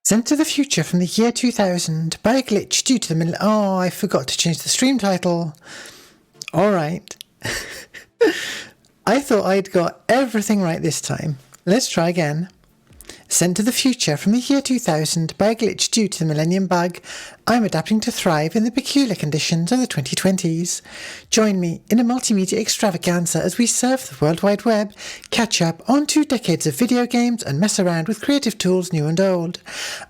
Sent to the future from the year 2000 by a glitch due to the Oh, I forgot to change the stream title. Alright. I thought I'd got everything right this time. Let's try again. Sent to the future from the year 2000 by a glitch due to the Millennium Bug, I'm adapting to thrive in the peculiar conditions of the 2020s. Join me in a multimedia extravaganza as we surf the World Wide Web, catch up on 2 decades of video games, and mess around with creative tools new and old.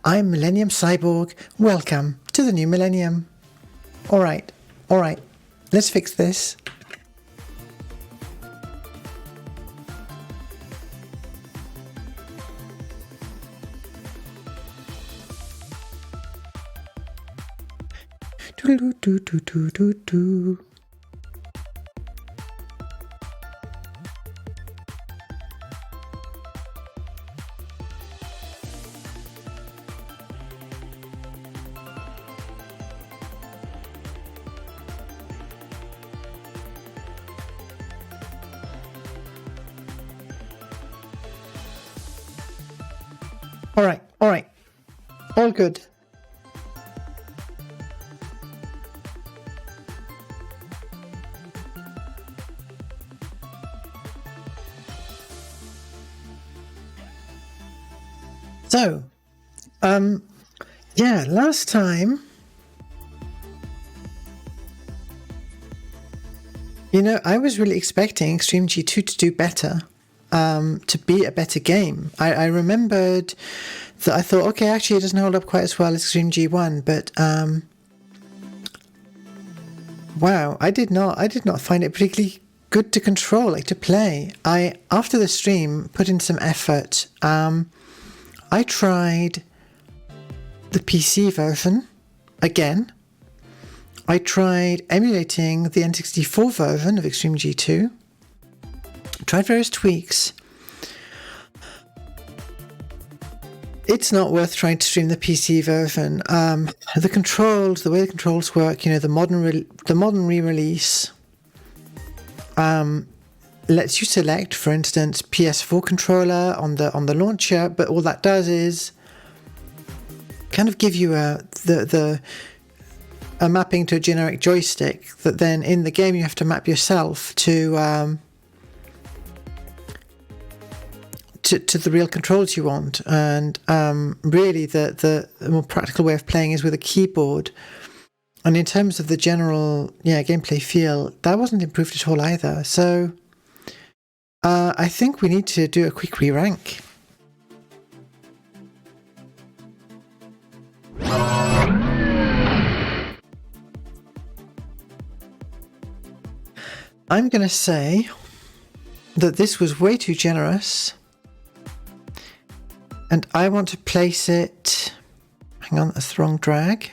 I'm Millennium Cyborg. Welcome to the new millennium. Alright, let's fix this. Do. All right. All good. So, last time, I was really expecting Extreme G2 to do better, to be a better game. I remembered that I thought, okay, actually it doesn't hold up quite as well as Extreme G1, but, wow, I did not find it particularly good to control, to play. I, after the stream, put in some effort. I tried the PC version again. I tried emulating the N64 version of Extreme G2. Tried various tweaks. It's not worth trying to stream the PC version. The controls, the way the controls work, the modern re-release lets you select, for instance, PS4 controller on the launcher, but all that does is kind of give you a mapping to a generic joystick that then in the game you have to map yourself to the real controls you want. And really the more practical way of playing is with a keyboard. And in terms of the general gameplay feel, that wasn't improved at all either. So I think we need to do a quick re-rank. I'm going to say that this was way too generous, and I want to place it... Hang on, that's the wrong drag.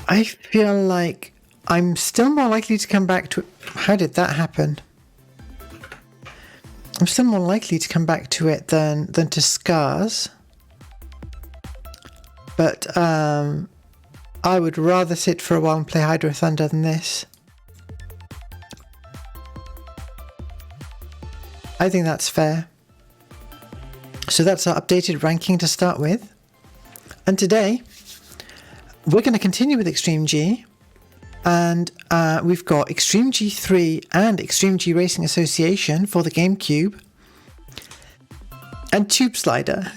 I feel like I'm still more likely to come back to it. How did that happen? I'm still more likely to come back to it than to Scars. But I would rather sit for a while and play Hydro Thunder than this. I think that's fair. So that's our updated ranking to start with. And today, we're going to continue with Extreme G, and we've got Extreme G3 and Extreme G Racing Association for the GameCube, and Tube Slider,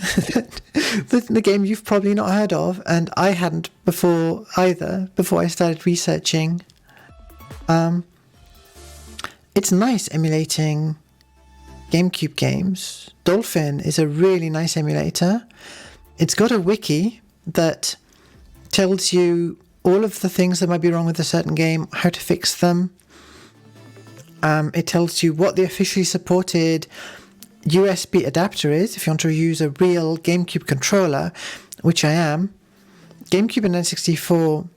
the game you've probably not heard of, and I hadn't before either, before I started researching. It's nice emulating GameCube games. Dolphin is a really nice emulator. It's got a wiki that tells you all of the things that might be wrong with a certain game, how to fix them. It tells you what the officially supported USB adapter is if you want to use a real GameCube controller, which I am. GameCube and N64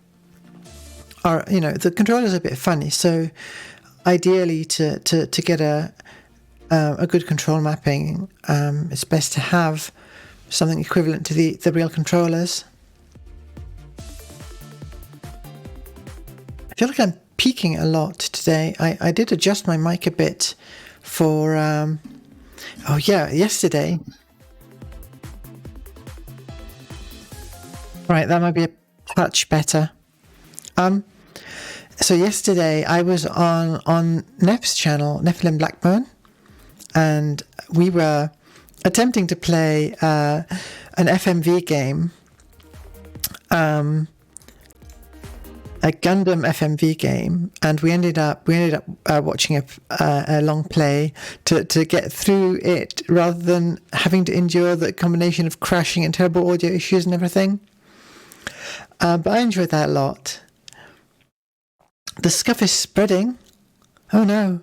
are, the controllers are a bit funny, so ideally to get a good control mapping, it's best to have something equivalent to the real controllers. I feel like I'm peaking a lot today. I did adjust my mic a bit for, oh yeah, yesterday. Right, that might be a touch better. So yesterday I was on Neff's channel, Nephilim Blackburn, and we were attempting to play an FMV game, a Gundam FMV game, and we ended up watching a long play to get through it rather than having to endure the combination of crashing and terrible audio issues and everything. But I enjoyed that a lot. The scuff is spreading. Oh no.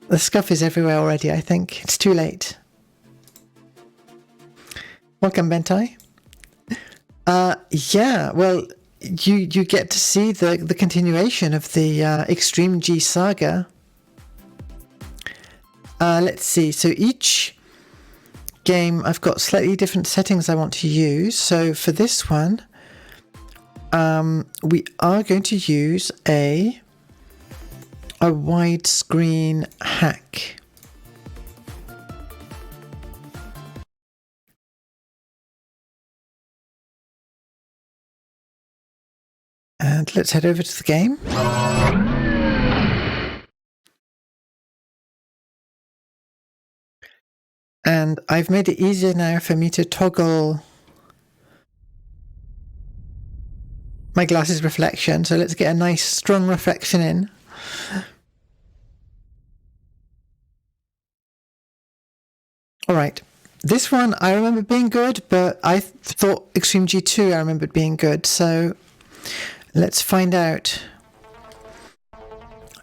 The scuff is everywhere already, I think. It's too late. Welcome, Bentai. Yeah, well, you get to see the continuation of the Extreme G saga. Let's see. So each game, I've got slightly different settings I want to use. So for this one, we are going to use a widescreen hack. And let's head over to the game. And I've made it easier now for me to toggle my glasses reflection. So let's get a nice strong reflection in. All right. This one I remember being good, but I thought Extreme G2 I remembered being good. So let's find out.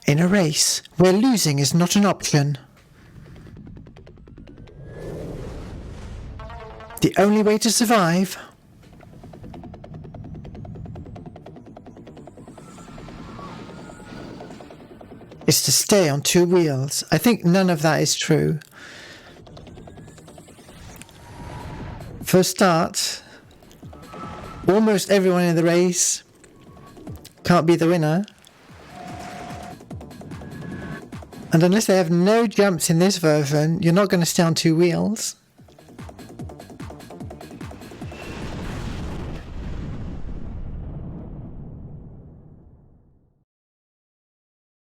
In a race where losing is not an option, the only way to survive is to stay on two wheels. I think none of that is true. For a start, almost everyone in the race can't be the winner. And unless they have no jumps in this version, you're not going to stay on two wheels.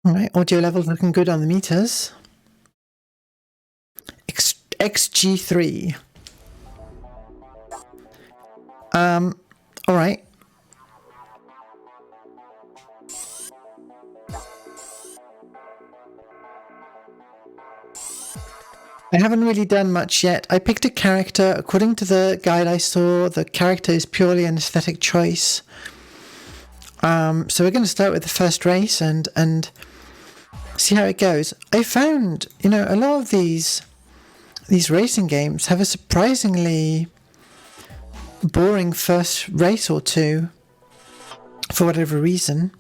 Alright, audio levels looking good on the meters. XG3. Alright. I haven't really done much yet. I picked a character. According to the guide I saw, the character is purely an aesthetic choice. So we're going to start with the first race and see how it goes. I found, a lot of these racing games have a surprisingly boring first race or two for whatever reason.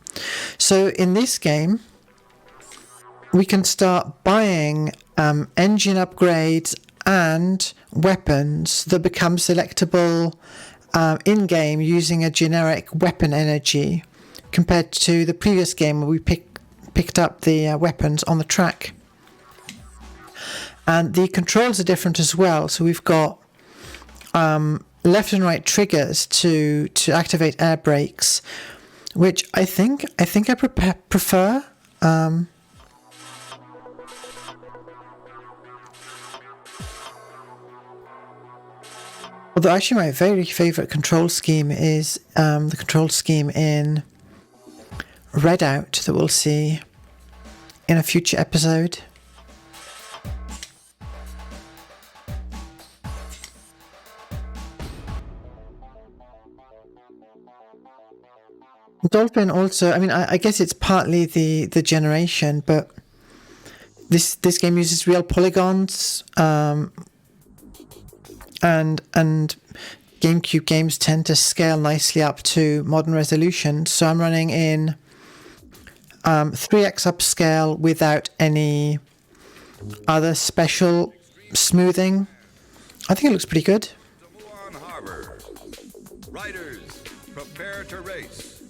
So in this game, we can start buying engine upgrades and weapons that become selectable in-game using a generic weapon energy, compared to the previous game where we picked up the weapons on the track. And the controls are different as well. So we've got left and right triggers to activate air brakes, which I think I prefer. Although actually my very favourite control scheme is the control scheme in Redout that we'll see in a future episode. Dolphin also, I guess it's partly the generation, but this game uses real polygons, and GameCube games tend to scale nicely up to modern resolution. So I'm running in 3x upscale without any other special smoothing. I think it looks pretty good. Riders, prepare to race.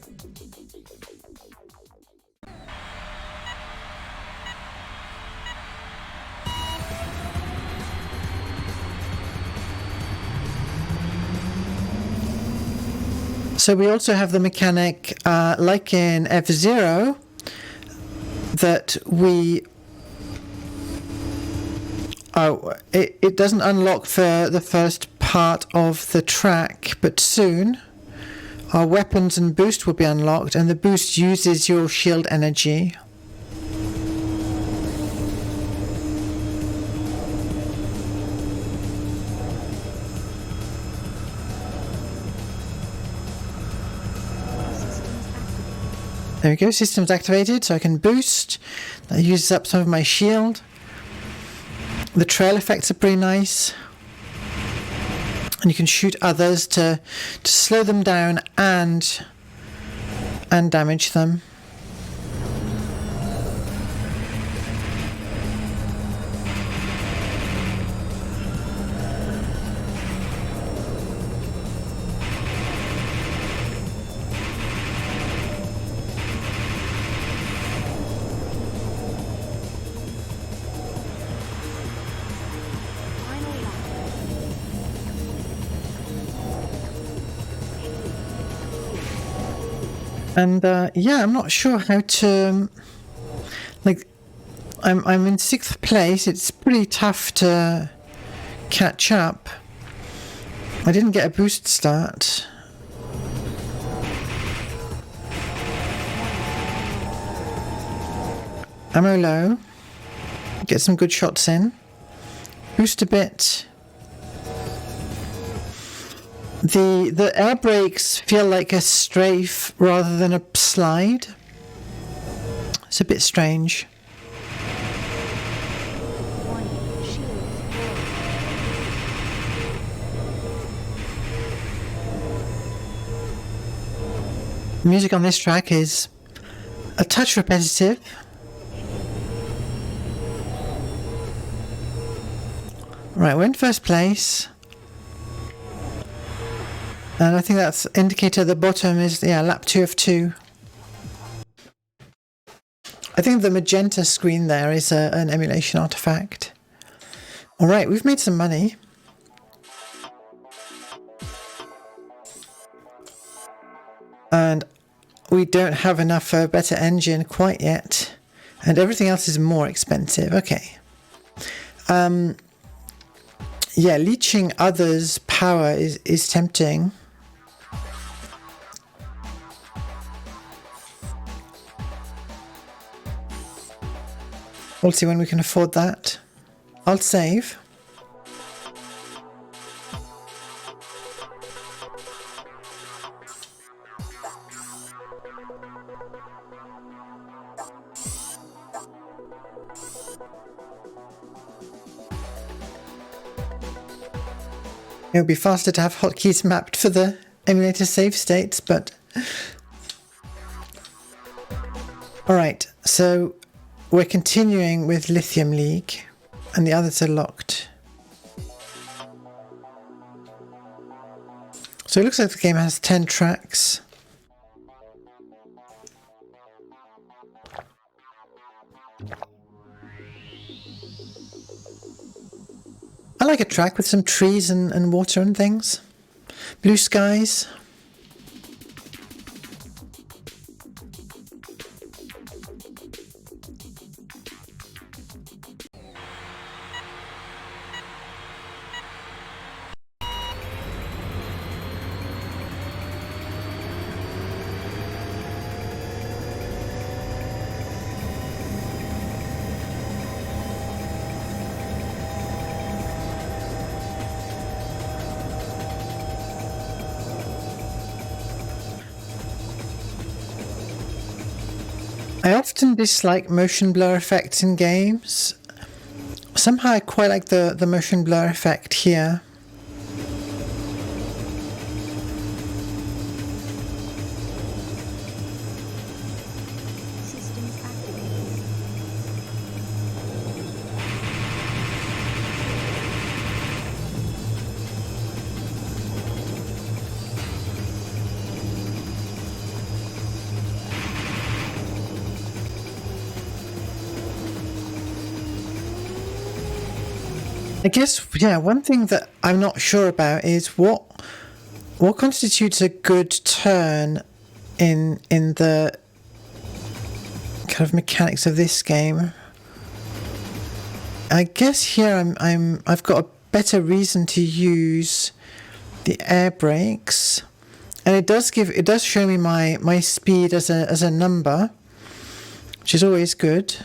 So we also have the mechanic, like in F-Zero, that we... Oh, it doesn't unlock for the first part of the track, but soon our weapons and boost will be unlocked, and the boost uses your shield energy. There we go, systems activated, so I can boost. That uses up some of my shield. The trail effects are pretty nice. And you can shoot others to slow them down and damage them. And yeah, I'm not sure how to, like, I'm in 6th place. It's pretty tough to catch up. I didn't get a boost start. Ammo low. Get some good shots in. Boost a bit. The air brakes feel like a strafe rather than a slide. It's a bit strange. The music on this track is a touch repetitive. Right, we're in first place. And I think that's indicator at the bottom is, yeah, lap 2 of 2. I think the magenta screen there is an emulation artifact. Alright, we've made some money. And we don't have enough for a better engine quite yet. And everything else is more expensive. Okay. Yeah, leeching others' power is tempting. We'll see when we can afford that. I'll save. It would be faster to have hotkeys mapped for the emulator save states, but... Alright, so we're continuing with Lithium League, and the others are locked. So it looks like the game has 10 tracks. I like a track with some trees and water and things. Blue skies. I often dislike motion blur effects in games. Somehow I quite like the motion blur effect here. I guess, yeah, one thing that I'm not sure about is what what constitutes a good turn in the kind of mechanics of this game? I guess here I've got a better reason to use the air brakes, and it does show me my speed as a number, which is always good.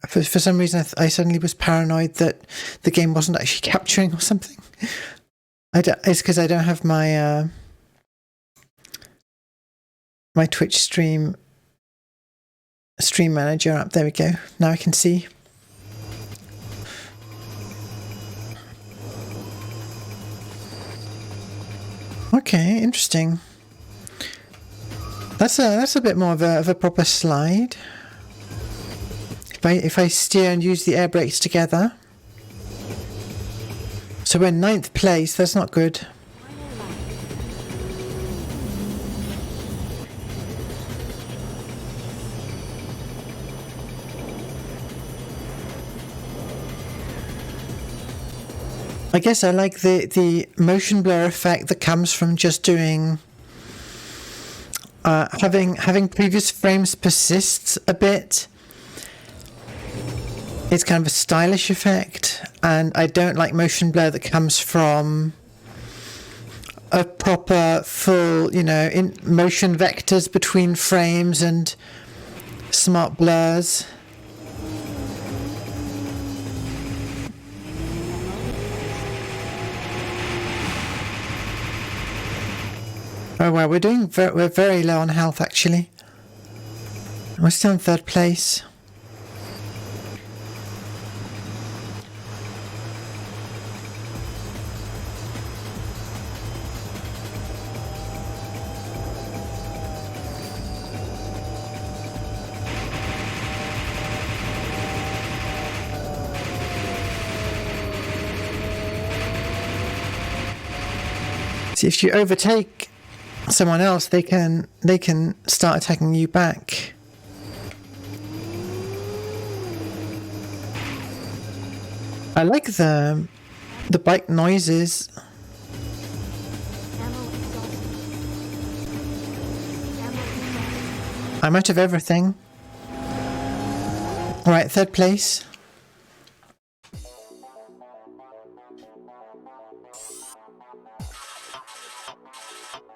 For some reason, I suddenly was paranoid that the game wasn't actually capturing or something. It's because I don't have my my Twitch stream manager up. There we go. Now I can see. Okay, interesting. That's a bit more of a proper slide. If I steer and use the air brakes together. So we're in 9th place, that's not good. I guess I like the motion blur effect that comes from just doing having previous frames persist a bit. It's kind of a stylish effect, and I don't like motion blur that comes from a proper full, in motion vectors between frames and smart blurs. Oh wow, we're very low on health actually. We're still in 3rd place. See, if you overtake someone else, they can start attacking you back. I like the bike noises. I'm out of everything. Alright, 3rd place.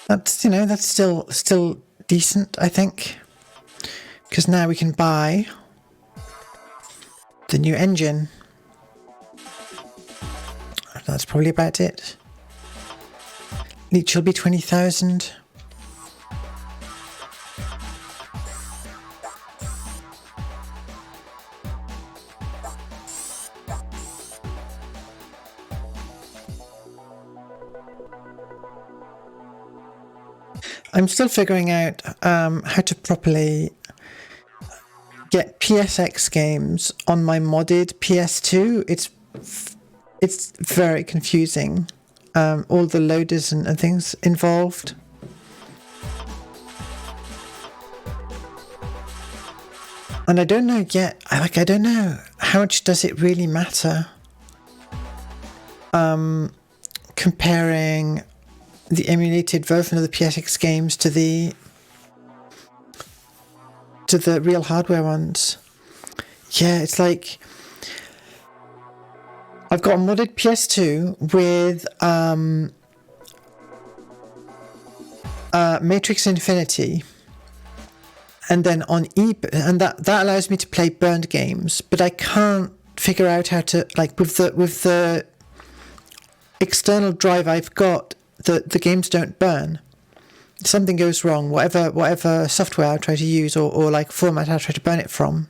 That's still decent, I think, because now we can buy the new engine. That's probably about it. Each will be 20,000. I'm still figuring out how to properly get PSX games on my modded PS2. It's very confusing. All the loaders and things involved. And I don't know yet. I don't know how much does it really matter. Comparing the emulated version of the PSX games to the real hardware ones. Yeah, it's like I've got a modded PS2 with Matrix Infinity, and then on eBay, and that allows me to play burned games, but I can't figure out how to, like, with the external drive I've got, the games don't burn. Something goes wrong, whatever software I try to use or like format I try to burn it from.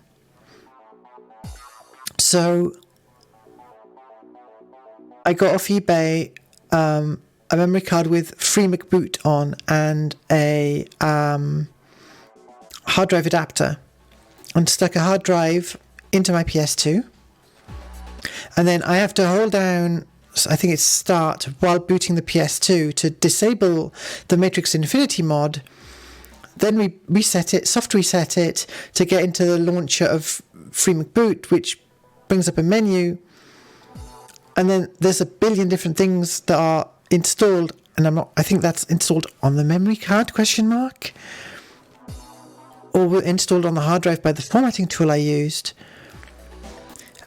So I got off eBay a memory card with free McBoot on and a hard drive adapter, and stuck a hard drive into my PS2, and then I have to hold down, I think it's start, while booting the PS2 to disable the Matrix Infinity mod then we reset it, soft reset it to get into the launcher of FreeMcBoot, which brings up a menu. And then there's a billion different things that are installed, and I think that's installed on the memory card, ? Or installed on the hard drive by the formatting tool I used.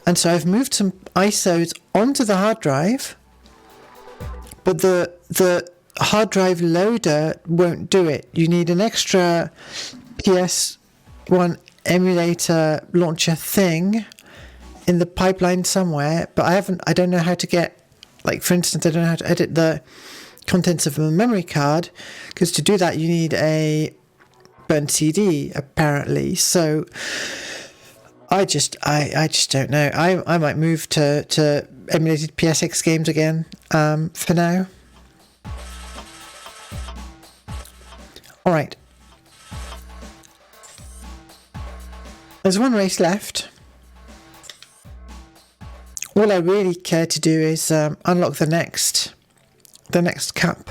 And so I've moved some ISOs onto the hard drive, but the hard drive loader won't do it. You need an extra PS1 emulator launcher thing in the pipeline somewhere, but I don't know how to get, like, for instance, I don't know how to edit the contents of a memory card, because to do that you need a burnt CD apparently. So I just don't know. I might move to emulated PSX games again for now. All right. There's one race left. All I really care to do is unlock the next cup.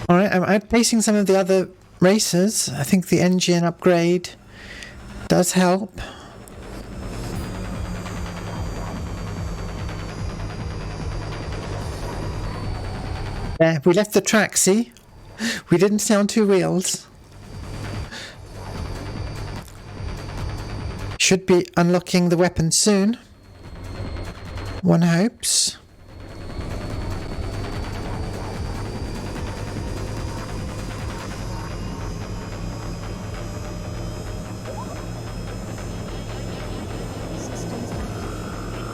Alright, I'm outpacing some of the other racers. I think the engine upgrade does help. Yeah, we left the track, see? We didn't stay on two wheels. Should be unlocking the weapon soon. One hopes.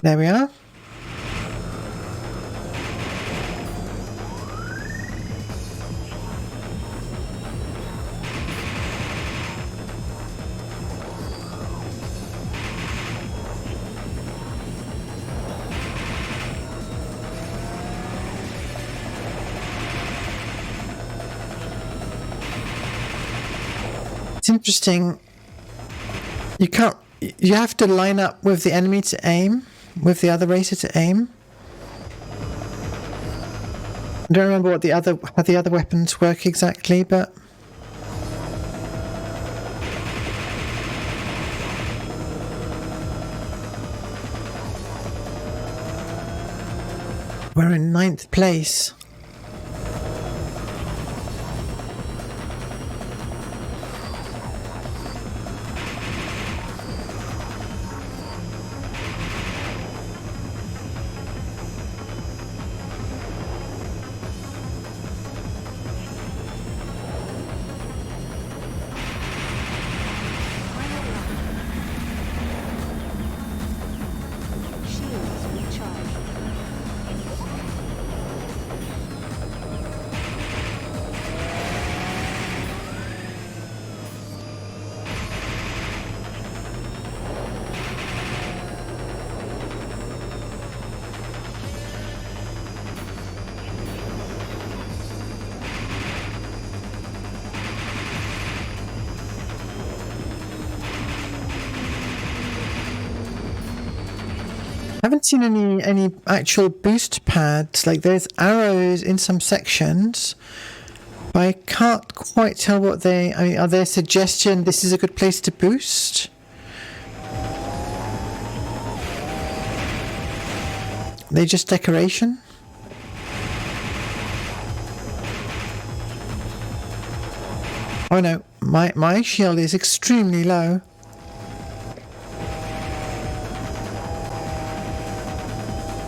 There we are. It's interesting. You have to line up with the enemy to aim. With the other racer to aim. I don't remember how the other weapons work exactly, but we're in 9th place. I haven't seen any actual boost pads. Like, there's arrows in some sections, but I can't quite tell what they... I mean, are they a suggestion this is a good place to boost? Are they just decoration? Oh no, my shield is extremely low.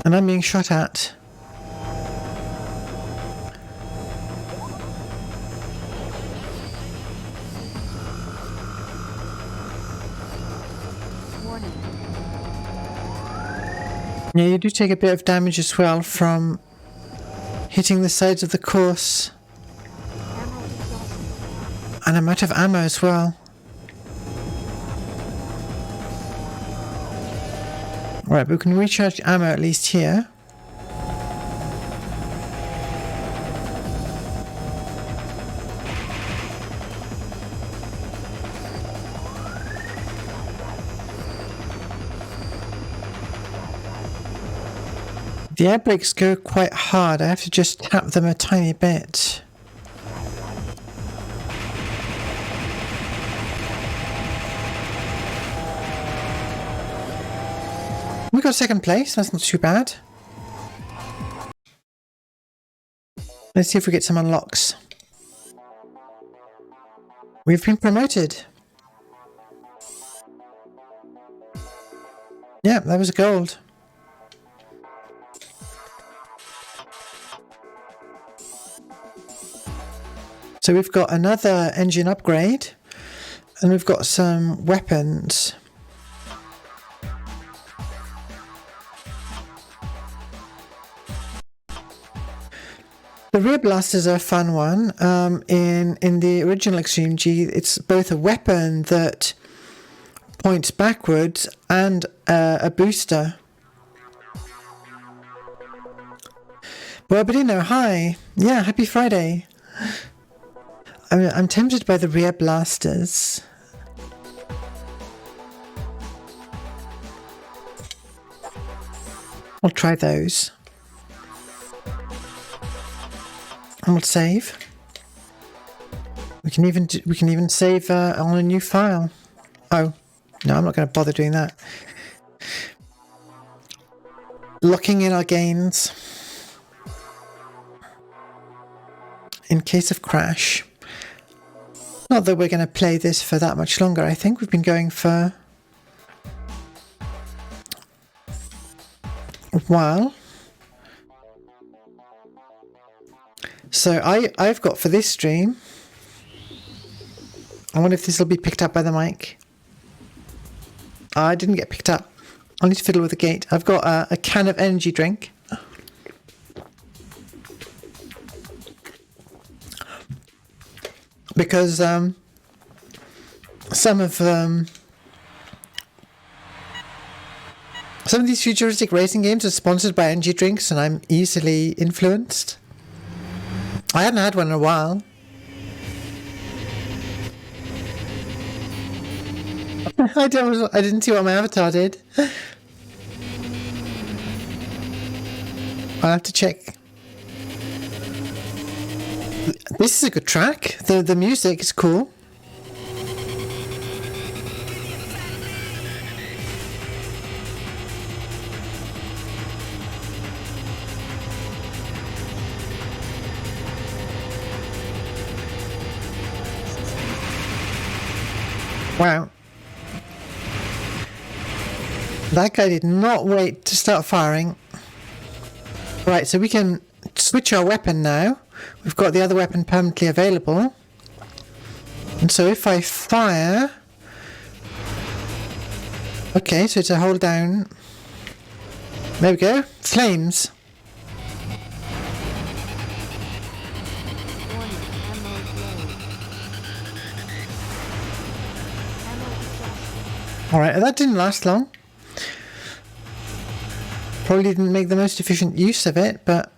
And I'm being shot at. Yeah, you do take a bit of damage as well from hitting the sides of the course. And I'm out of ammo as well. Right, but we can recharge ammo at least here. The air brakes go quite hard. I have to just tap them a tiny bit. We got second place. That's not too bad. Let's see if we get some unlocks. We've been promoted. Yeah, that was gold. So we've got another engine upgrade, and we've got some weapons. The rear blasters are a fun one. In the original Extreme G, it's both a weapon that points backwards and a booster. Borbadino, hi. Yeah, happy Friday. I'm tempted by the rear blasters. I'll try those. And we'll save. We can even save on a new file. Oh, no, I'm not going to bother doing that. Locking in our gains in case of crash. Not that we're going to play this for that much longer. I think we've been going for a while. So I've got for this stream, I wonder if this will be picked up by the mic. I didn't get picked up. I'll need to fiddle with the gate. I've got a can of energy drink. Because some of these futuristic racing games are sponsored by energy drinks, and I'm easily influenced. I hadn't had one in a while. I didn't see what my avatar did. I'll have to check. This is a good track. The music is cool. Wow. That guy did not wait to start firing. Right, so we can switch our weapon now. We've got the other weapon permanently available. And so if I fire... Okay, so it's a hold down. There we go. Flames. Alright, that didn't last long. Probably didn't make the most efficient use of it, but...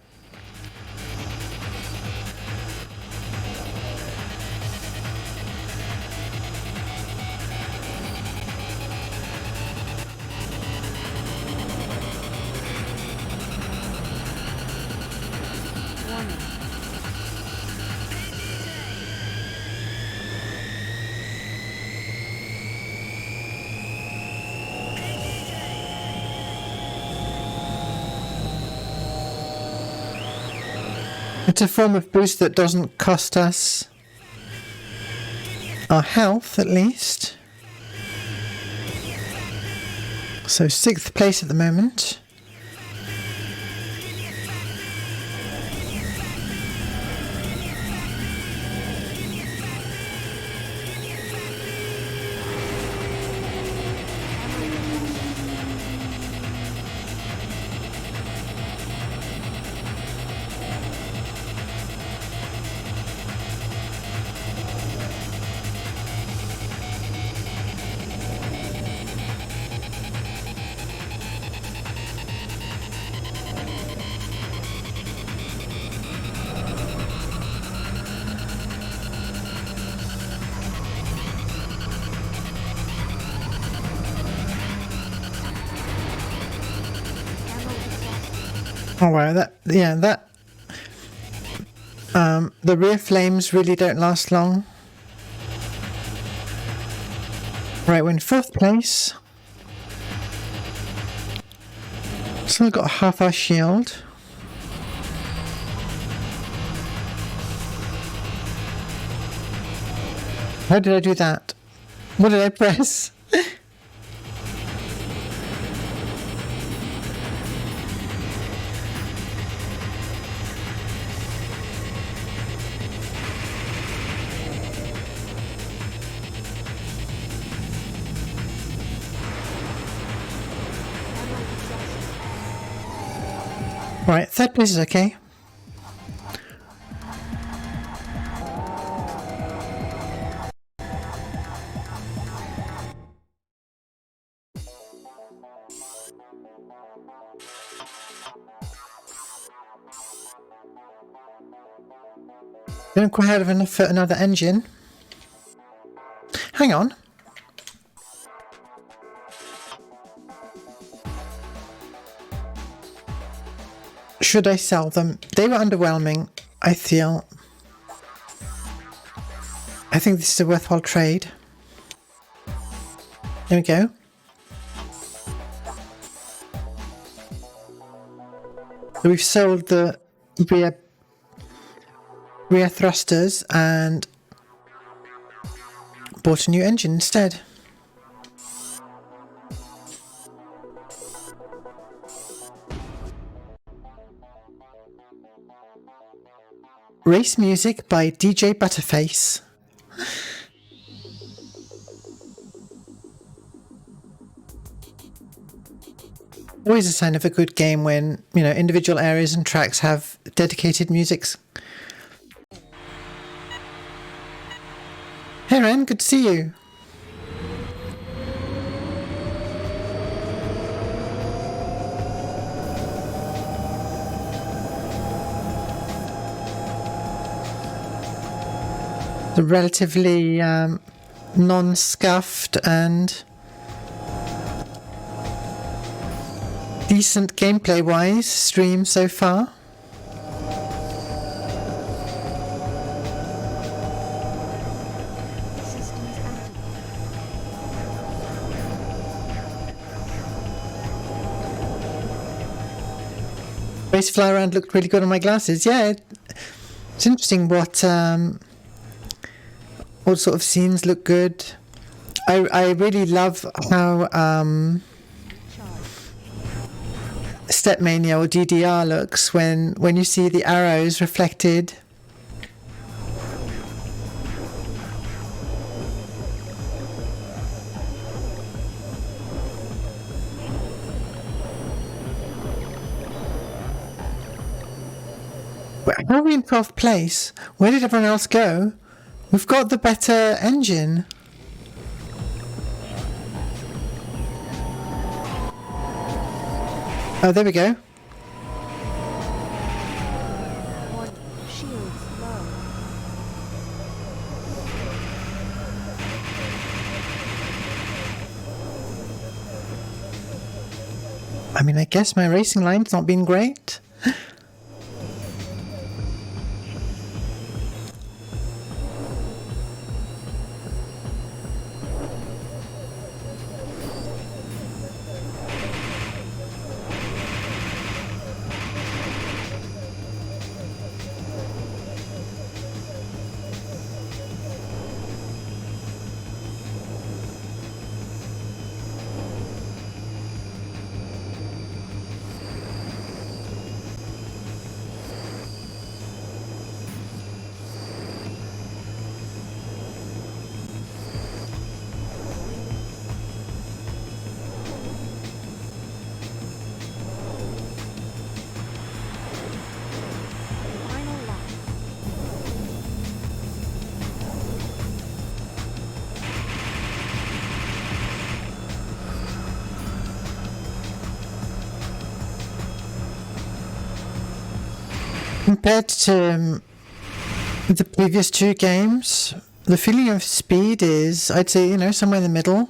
It's a form of boost that doesn't cost us our health, at least. So 6th place at the moment. Oh wow, the rear flames really don't last long. Right, we're in 4th place. Still got half our shield. How did I do that? What did I press? Right, 3rd place is okay. Don't quite have enough for another engine. Hang on. Should I sell them? They were underwhelming, I feel. I think this is a worthwhile trade. There we go. So we've sold the rear thrusters and bought a new engine instead. Race music by DJ Butterface. Always a sign of a good game when, you know, individual areas and tracks have dedicated musics. Hey Ren, good to see you. The relatively non-scuffed and decent gameplay-wise stream so far. Race fly around looked really good on my glasses. Yeah, it's interesting what sort of scenes look good. I really love how Stepmania or DDR looks when you see the arrows reflected. How are we in 12th place? Where did everyone else go? We've got the better engine. Oh, there we go. I mean, I guess my racing line's not been great. Compared to the previous two games, the feeling of speed is, I'd say, you know, somewhere in the middle.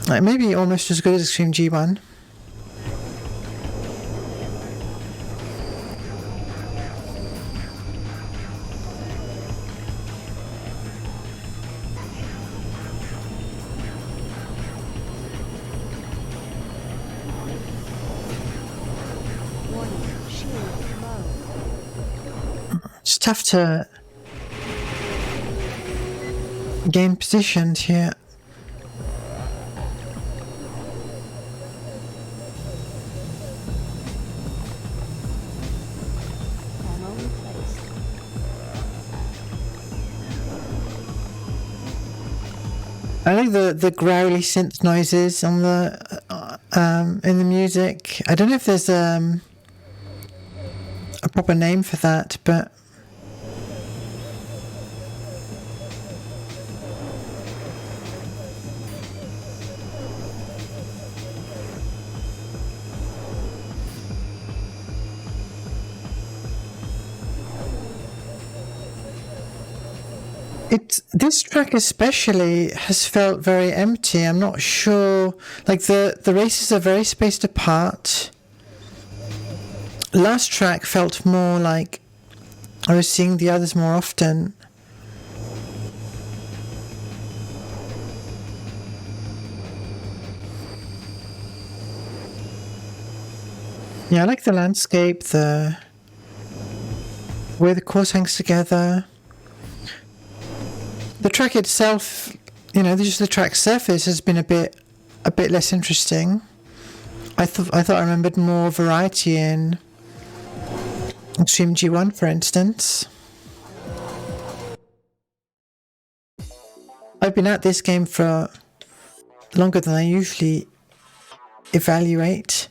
Like maybe almost as good as Extreme G1. tough to gain positions here. I like the growly synth noises on the in the music. I don't know if there's a proper name for that, but this track especially has felt very empty. I'm not sure. Like the races are very spaced apart. Last track felt more like I was seeing the others more often. Yeah, I like the landscape, the way the course hangs together. The track itself, just the track surface has been a bit less interesting. I thought I remembered more variety in Extreme G1, for instance. I've been at this game for longer than I usually evaluate,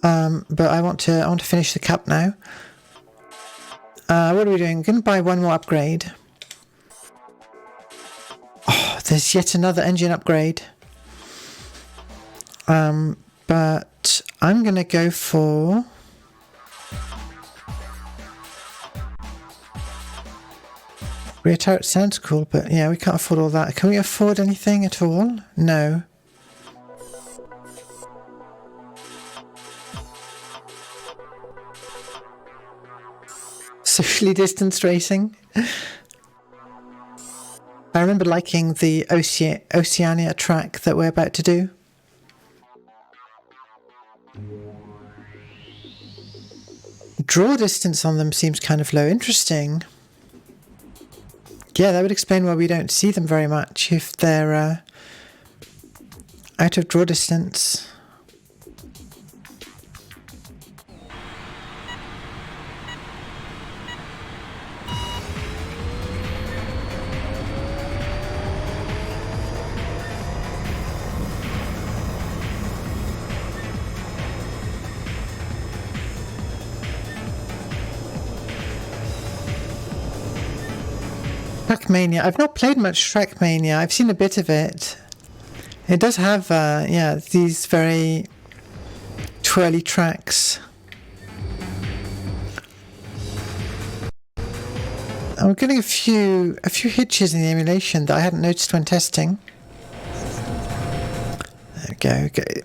but I want to finish the cup now. What are we doing? I'm going to buy one more upgrade. Oh, there's yet another engine upgrade. But I'm going to go for... rear turret sounds cool, but yeah, we can't afford all that. Can we afford anything at all? No. Socially distanced racing. I remember liking the Oceania track that we're about to do. Draw distance on them seems kind of low. Interesting. Yeah, that would explain why we don't see them very much if they're out of draw distance. Trackmania. I've not played much Trackmania. I've seen a bit of it. It does have, these very twirly tracks. I'm getting a few hitches in the emulation that I hadn't noticed when testing. There we go. Okay.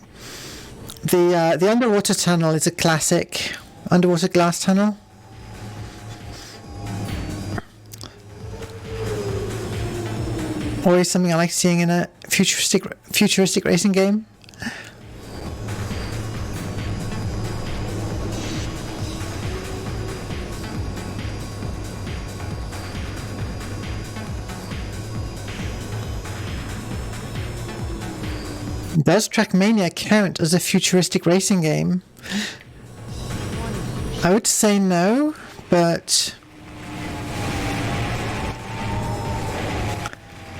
The underwater tunnel is a classic underwater glass tunnel. Always something I like seeing in a futuristic racing game. Does Trackmania count as a futuristic racing game? I would say no, but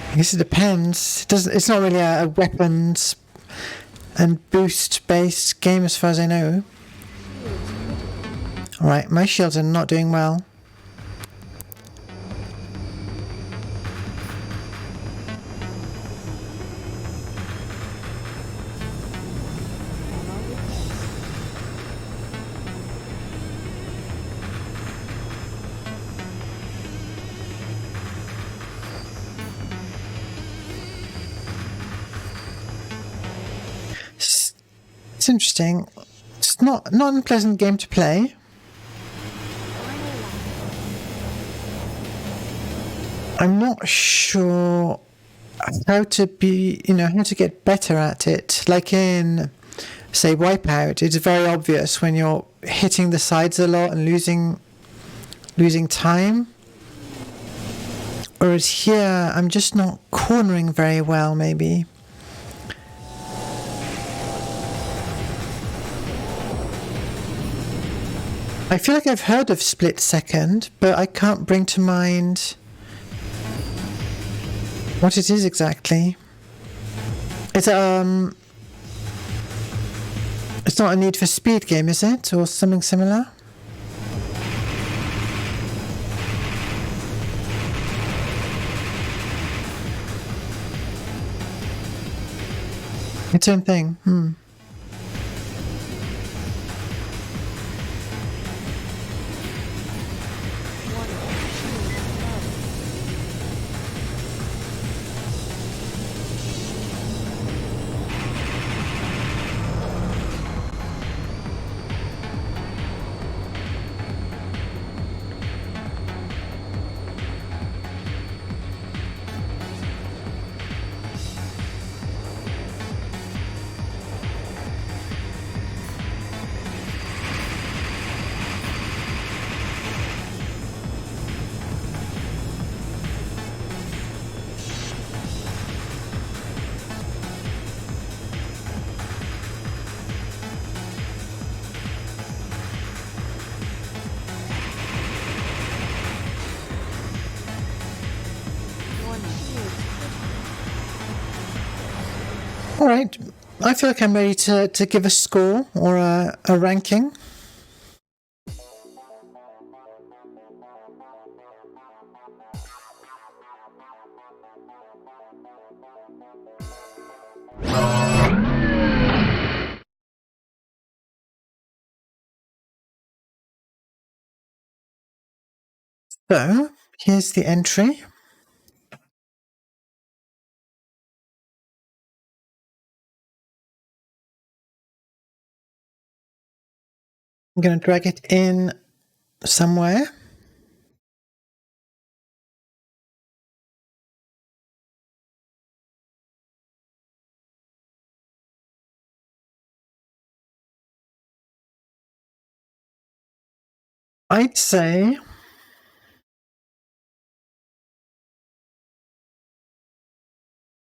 I guess it depends. It's not really a weapons and boost-based game as far as I know. Alright, my shields are not doing well. It's interesting. It's not an unpleasant game to play. I'm not sure how to get better at it. Like in, say, Wipeout, it's very obvious when you're hitting the sides a lot and losing time. Whereas here, I'm just not cornering very well, maybe. I feel like I've heard of split second, but I can't bring to mind what it is exactly. It's not a Need for Speed game, is it? Or something similar? Its own thing. All right, I feel like I'm ready to give a score or a ranking. So, here's the entry. I'm going to drag it in somewhere. I'd say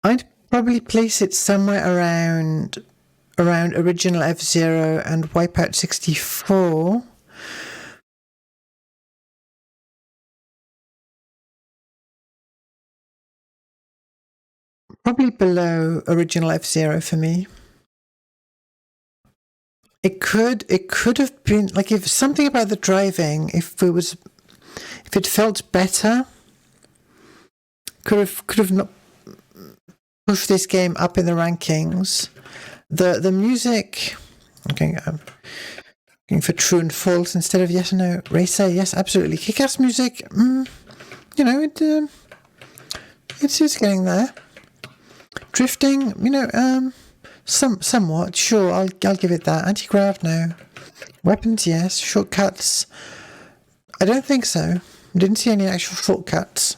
I'd probably place it somewhere around original F-Zero and Wipeout 64. Probably below original F-Zero for me. It could have been like if something about the driving, if it felt better, could have not pushed this game up in the rankings. The music, okay, I'm looking for true and false instead of yes or no. Racer, yes, absolutely. Kick-ass music, it's getting there. Drifting, somewhat, sure, I'll give it that. Anti-grav, no. Weapons, yes. Shortcuts, I don't think so. Didn't see any actual shortcuts.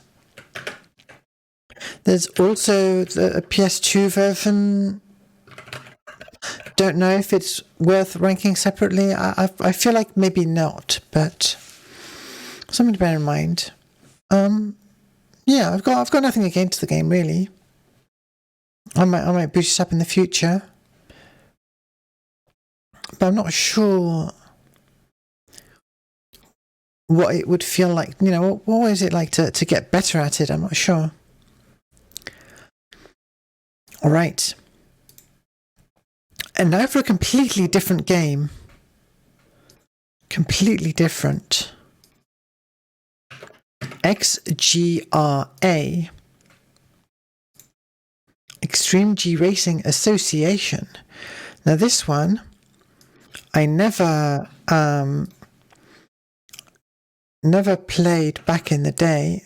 There's also a PS2 version. Don't know if it's worth ranking separately. I feel like maybe not, but something to bear in mind. Yeah, I've got nothing against the game really. I might boost it up in the future, but I'm not sure what it would feel like. What is it like to get better at it? I'm not sure. All right. And now for a completely different game. Completely different. XGRA. Extreme G Racing Association. Now this one, I never played back in the day.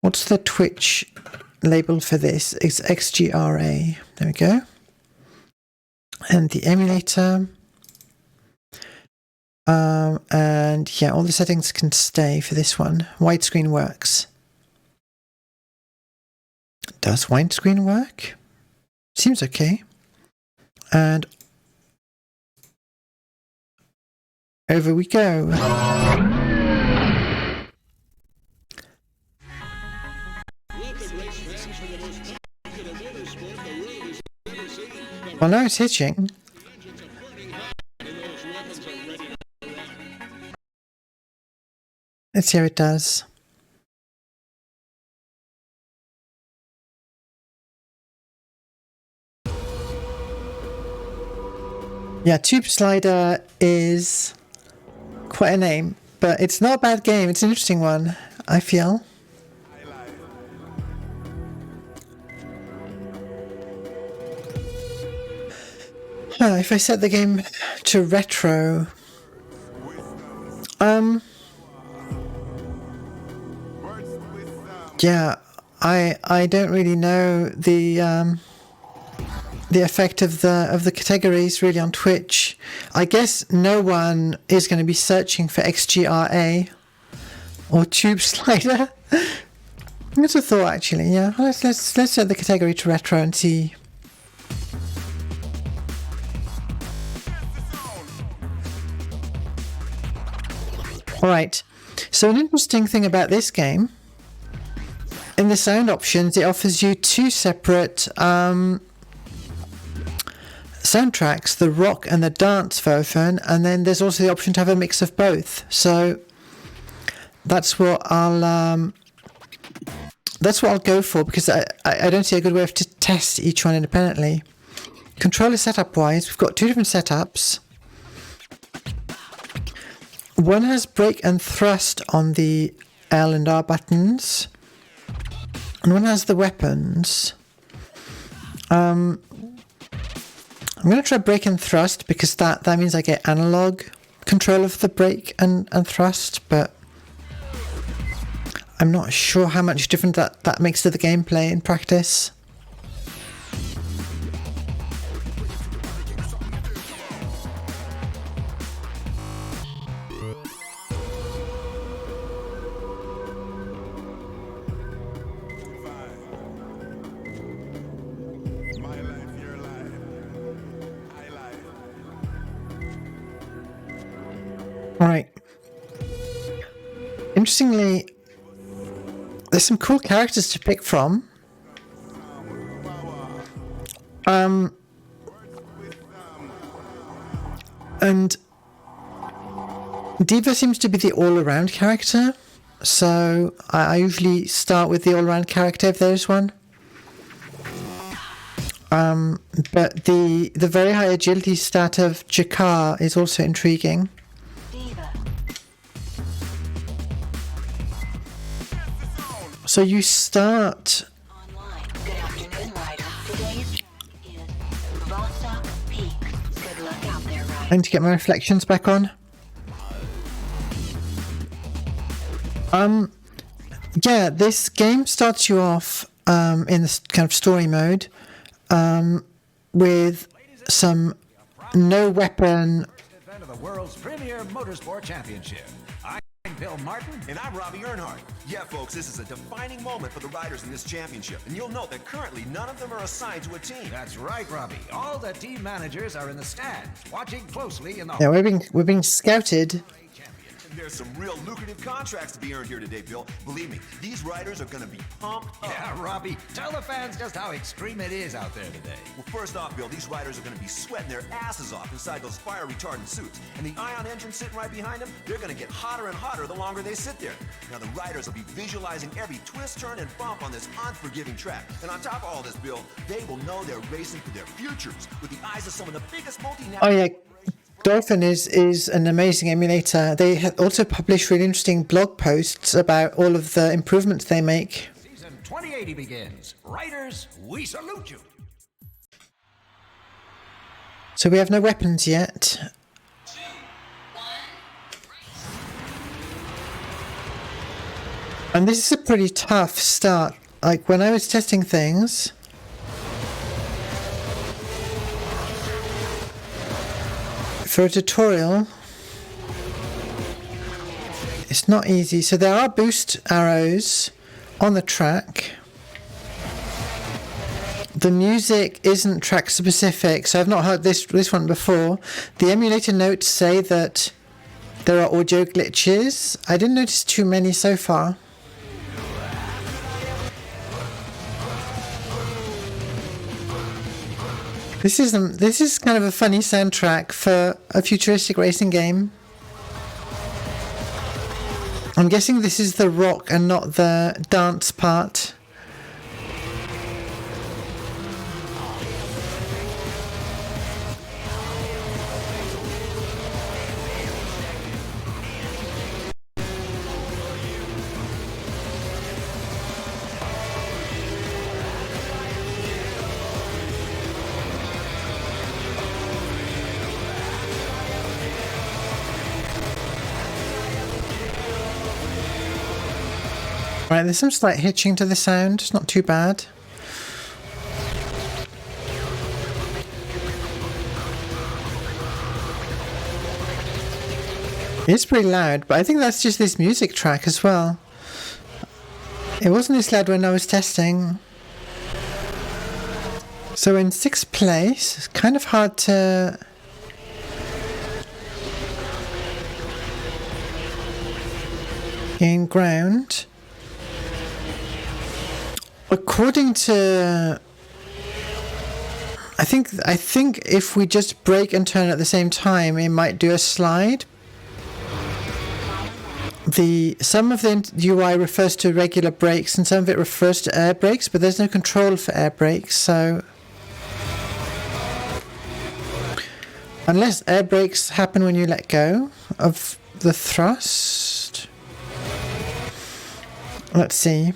What's the Twitch label for this? It's XGRA. There we go. And the emulator. And yeah, all the settings can stay for this one. Widescreen works. Does widescreen work? Seems okay. And over we go. Well, now it's hitching. Let's see how it does. Yeah, Tube Slider is quite a name, but it's not a bad game. It's an interesting one, I feel. If I set the game to retro, yeah, I don't really know the effect of the categories really on Twitch. I guess no one is going to be searching for XGRA or Tube Slider. That's a thought, actually. Yeah, let's set the category to retro and see. All right. So an interesting thing about this game, in the sound options, it offers you two separate soundtracks, the rock and the dance version, and then there's also the option to have a mix of both. So that's what I'll go for, because I don't see a good way to test each one independently. Controller setup wise, we've got two different setups. One has brake and thrust on the L and R buttons, and one has the weapons. I'm going to try brake and thrust because that means I get analog control of the brake and thrust, but I'm not sure how much different that makes to the gameplay in practice. Alright. Interestingly, there's some cool characters to pick from. And Diva seems to be the all-around character, so I usually start with the all-around character if there's one. But the very high agility stat of Jakar is also intriguing. So you start. Good afternoon, Ryder. Today's is Vostok Peak. Good luck out there, Ryder. I need to get my reflections back on. Yeah, this game starts you off in this kind of story mode with some no weapon. Event of the world's premier motorsport championship. I'm Bill Martin. And I'm Robbie Earnhardt. Yeah, folks, this is a defining moment for the riders in this championship. And you'll note that currently none of them are assigned to a team. That's right, Robbie. All the team managers are in the stands, watching closely in the. Yeah, we're being scouted. There's some real lucrative contracts to be earned here today, Bill. Believe me, these riders are going to be pumped up. Yeah, Robbie. Tell the fans just how extreme it is out there today. Well, first off, Bill, these riders are going to be sweating their asses off inside those fire-retardant suits. And the ion engines sitting right behind them, they're going to get hotter and hotter the longer they sit there. Now, the riders will be visualizing every twist, turn, and bump on this unforgiving track. And on top of all this, Bill, they will know they're racing for their futures with the eyes of some of the biggest multinational... Oh yeah, Dolphin is an amazing emulator. They also publish really interesting blog posts about all of the improvements they make. Season 2080 begins. Riders, we salute you. So we have no weapons yet. And this is a pretty tough start. Like when I was testing things, for a tutorial, it's not easy. So there are boost arrows on the track. The music isn't track specific, so I've not heard this one before. The emulator notes say that there are audio glitches. I didn't notice too many so far. This is kind of a funny soundtrack for a futuristic racing game. I'm guessing this is the rock and not the dance part. Right, there's some slight hitching to the sound. It's not too bad. It's pretty loud, but I think that's just this music track as well. It wasn't this loud when I was testing. So in 6th place, it's kind of hard to... gain ground. According to... I think if we just brake and turn at the same time, it might do a slide. Some of the UI refers to regular brakes and some of it refers to air brakes, but there's no control for air brakes, so... Unless air brakes happen when you let go of the thrust. Let's see.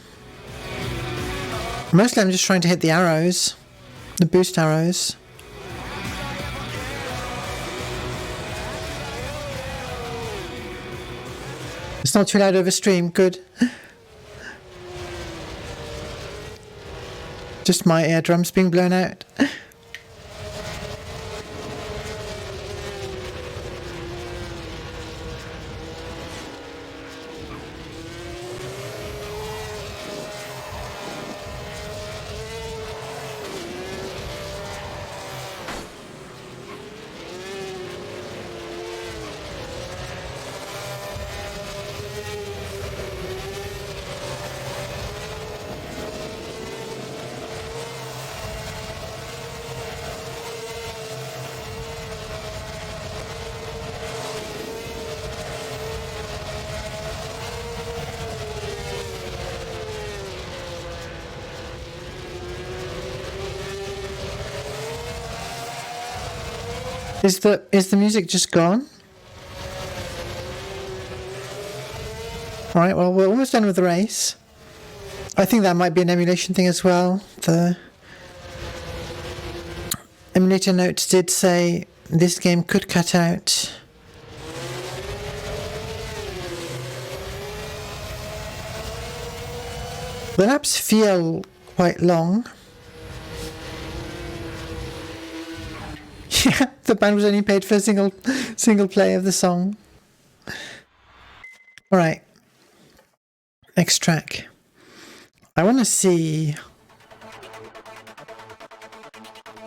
Mostly I'm just trying to hit the arrows, the boost arrows. It's not too loud over stream, good. Just my eardrums being blown out. Is the music just gone? Alright, well, we're almost done with the race. I think that might be an emulation thing as well. The emulator notes did say this game could cut out. The laps feel quite long. Yeah, the band was only paid for a single play of the song. Alright. Next track. I want to see...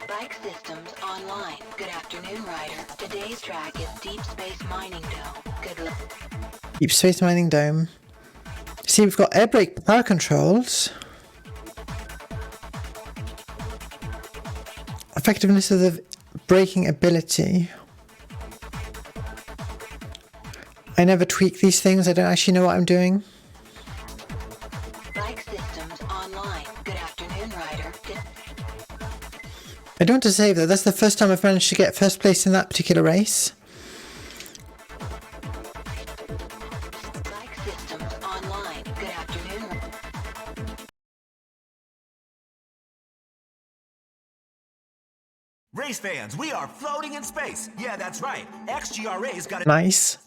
Bike Systems Online. Good afternoon, Ryder. Today's track is Deep Space Mining Dome. Good luck. Deep Space Mining Dome. See, we've got air brake power controls. Effectiveness of the braking ability. I never tweak these things. I don't actually know what I'm doing. Bike Systems Online. Good afternoon, Ryder. I don't want to save though. That's the first time I've managed to get first place in that particular race. Bike Systems Online. Good afternoon. Race fans, we are floating in space. Yeah, that's right. XGRA's got a Nice.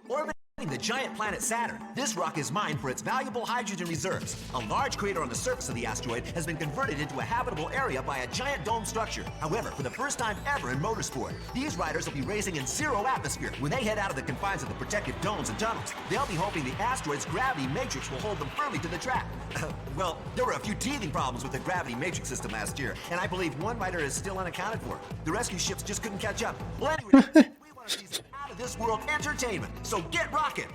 orbiting the giant planet Saturn. This rock is mined for its valuable hydrogen reserves. A large crater on the surface of the asteroid has been converted into a habitable area by a giant dome structure. However, for the first time ever in motorsport, these riders will be racing in zero atmosphere. When they head out of the confines of the protective domes and tunnels, they'll be hoping the asteroid's gravity matrix will hold them firmly to the track. Well, there were a few teething problems with the gravity matrix system last year, and I believe one rider is still unaccounted for. The rescue ships just couldn't catch up. Well, anyway, we want to see some out-of-this-world entertainment, so get rocking!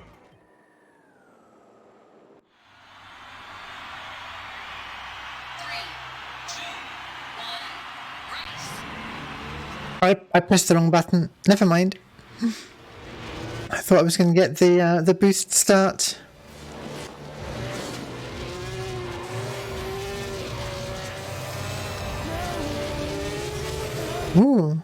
I pressed the wrong button. Never mind. I thought I was going to get the boost start. Ooh.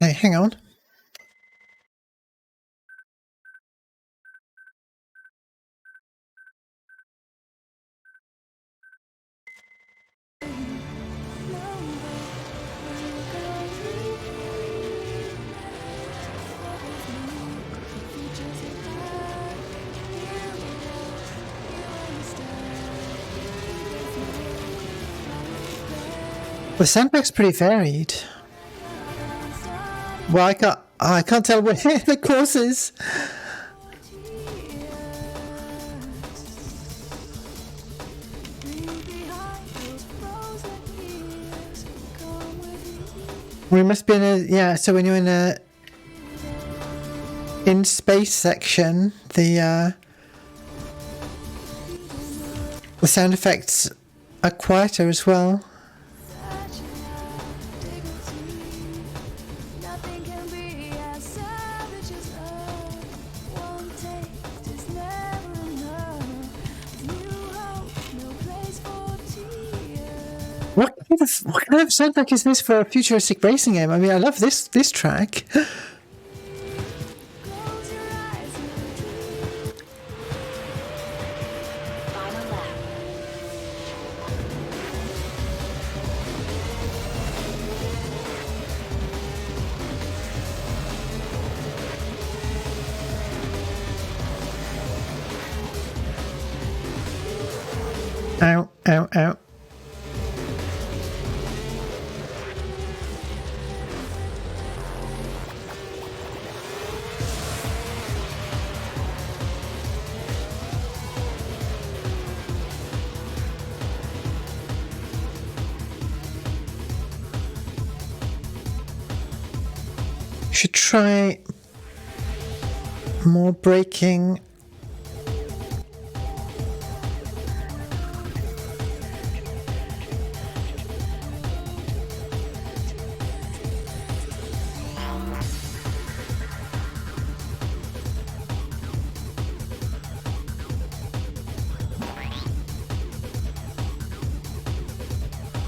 Hey, hang on. The soundtrack's pretty varied. Well, I can't tell where the course is. We must be in a so when you're in space section, the sound effects are quieter as well. What kind of soundtrack is this for a futuristic racing game? I mean, I love this track. Final lap. Ow, ow, ow. Should try more braking.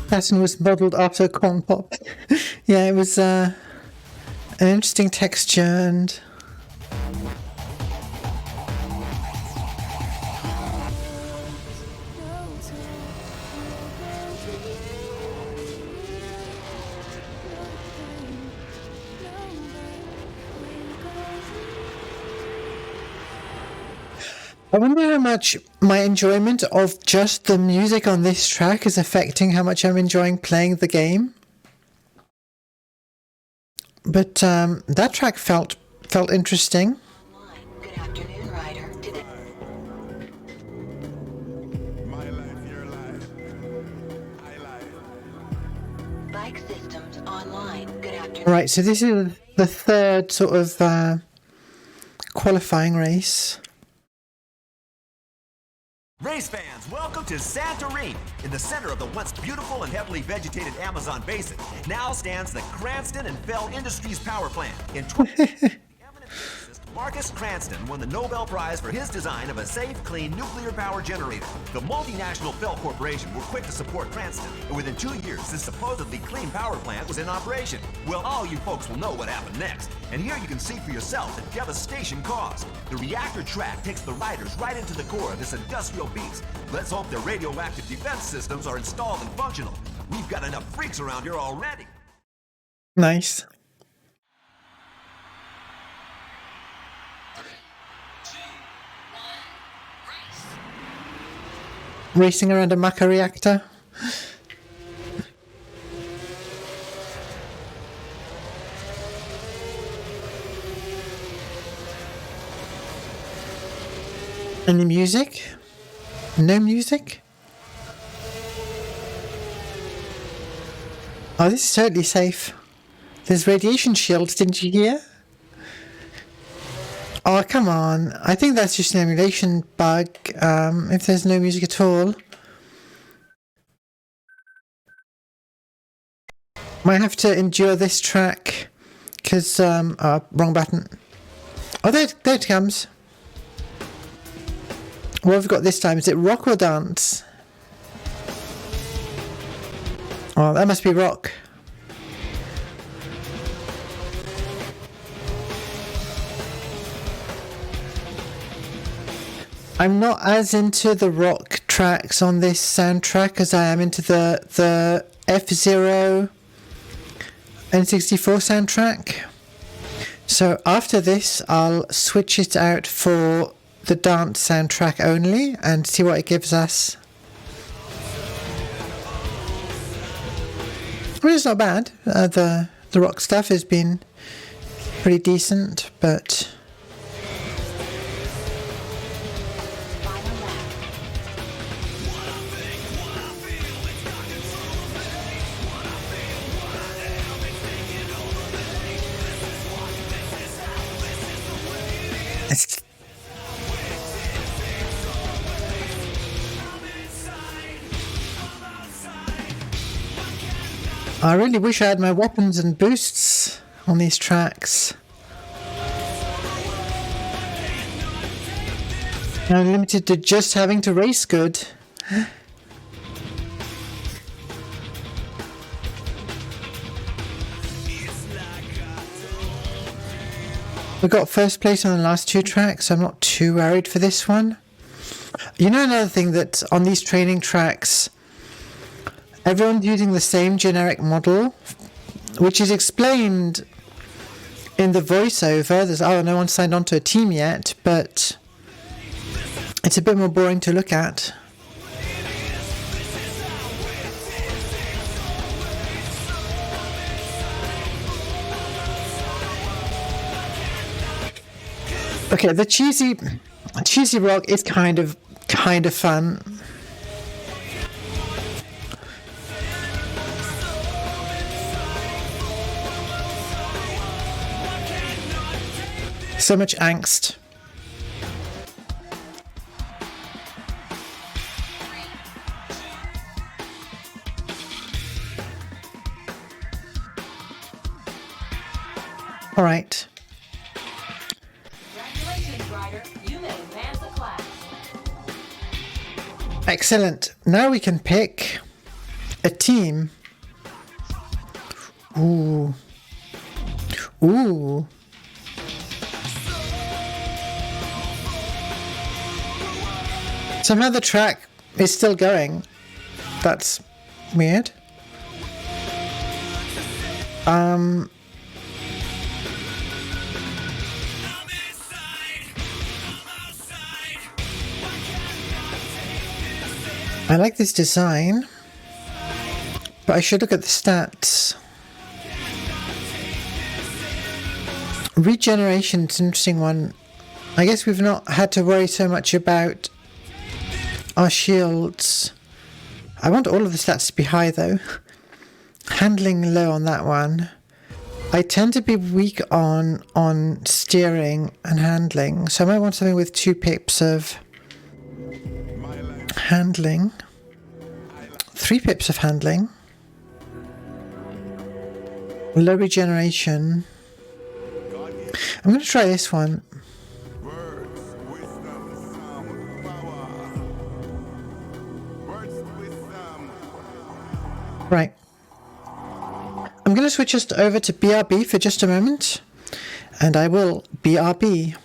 Person was modelled after corn pop. Yeah, it was an interesting texture and I wonder how much my enjoyment of just the music on this track is affecting how much I'm enjoying playing the game. But that track felt interesting. Good afternoon, Ryder. Today. My life, your life. I life. Bike systems online. Good afternoon. Right, so this is the third sort of qualifying race. Race fans, welcome to Santorini. In the center of the once beautiful and heavily vegetated Amazon basin, now stands the Cranston and Fell Industries power plant. In eminent physicist Marcus Cranston won the Nobel Prize for his design of a safe, clean nuclear power generator. The multinational Fell Corporation were quick to support Cranston, and within 2 years, this supposedly clean power plant was in operation. Well, all you folks will know what happened next, and here you can see for yourself the devastation caused. The reactor track takes the riders right into the core of this industrial beast. Let's hope their radioactive defense systems are installed and functional. We've got enough freaks around here already. Nice. Racing around a maca reactor. Any music? No music? Oh, this is totally safe. There's radiation shields, didn't you hear? Oh, come on. I think that's just an emulation bug, if there's no music at all. Might have to endure this track because wrong button. Oh, there it comes. What have we got this time? Is it rock or dance? Oh, that must be rock. I'm not as into the rock tracks on this soundtrack as I am into the F-Zero N64 soundtrack. So after this, I'll switch it out for the dance soundtrack only and see what it gives us. Well, it's not bad. The rock stuff has been pretty decent, but it's I really wish I had my weapons and boosts on these tracks. I'm limited to just having to race good. We got first place on the last two tracks, so I'm not too worried for this one. You know, another thing that on these training tracks, everyone's using the same generic model, which is explained in the voiceover. There's, no one signed on to a team yet, but it's a bit more boring to look at. Okay, the cheesy rock is kind of fun. So much angst. All right. Congratulations, Ryder. You may advance a class. Excellent. Now we can pick a team. Ooh. Ooh. Somehow the track is still going. That's weird. I like this design, but I should look at the stats. Regeneration's an interesting one. I guess we've not had to worry so much about our shields. I want all of the stats to be high though. Handling low on that one. I tend to be weak on steering and handling, so I might want something with 2 pips of handling. 3 pips of handling. Low regeneration. I'm going to try this one. Words, wisdom, sound, power. Words, wisdom. Right. I'm going to switch us over to BRB for just a moment, and I will BRB.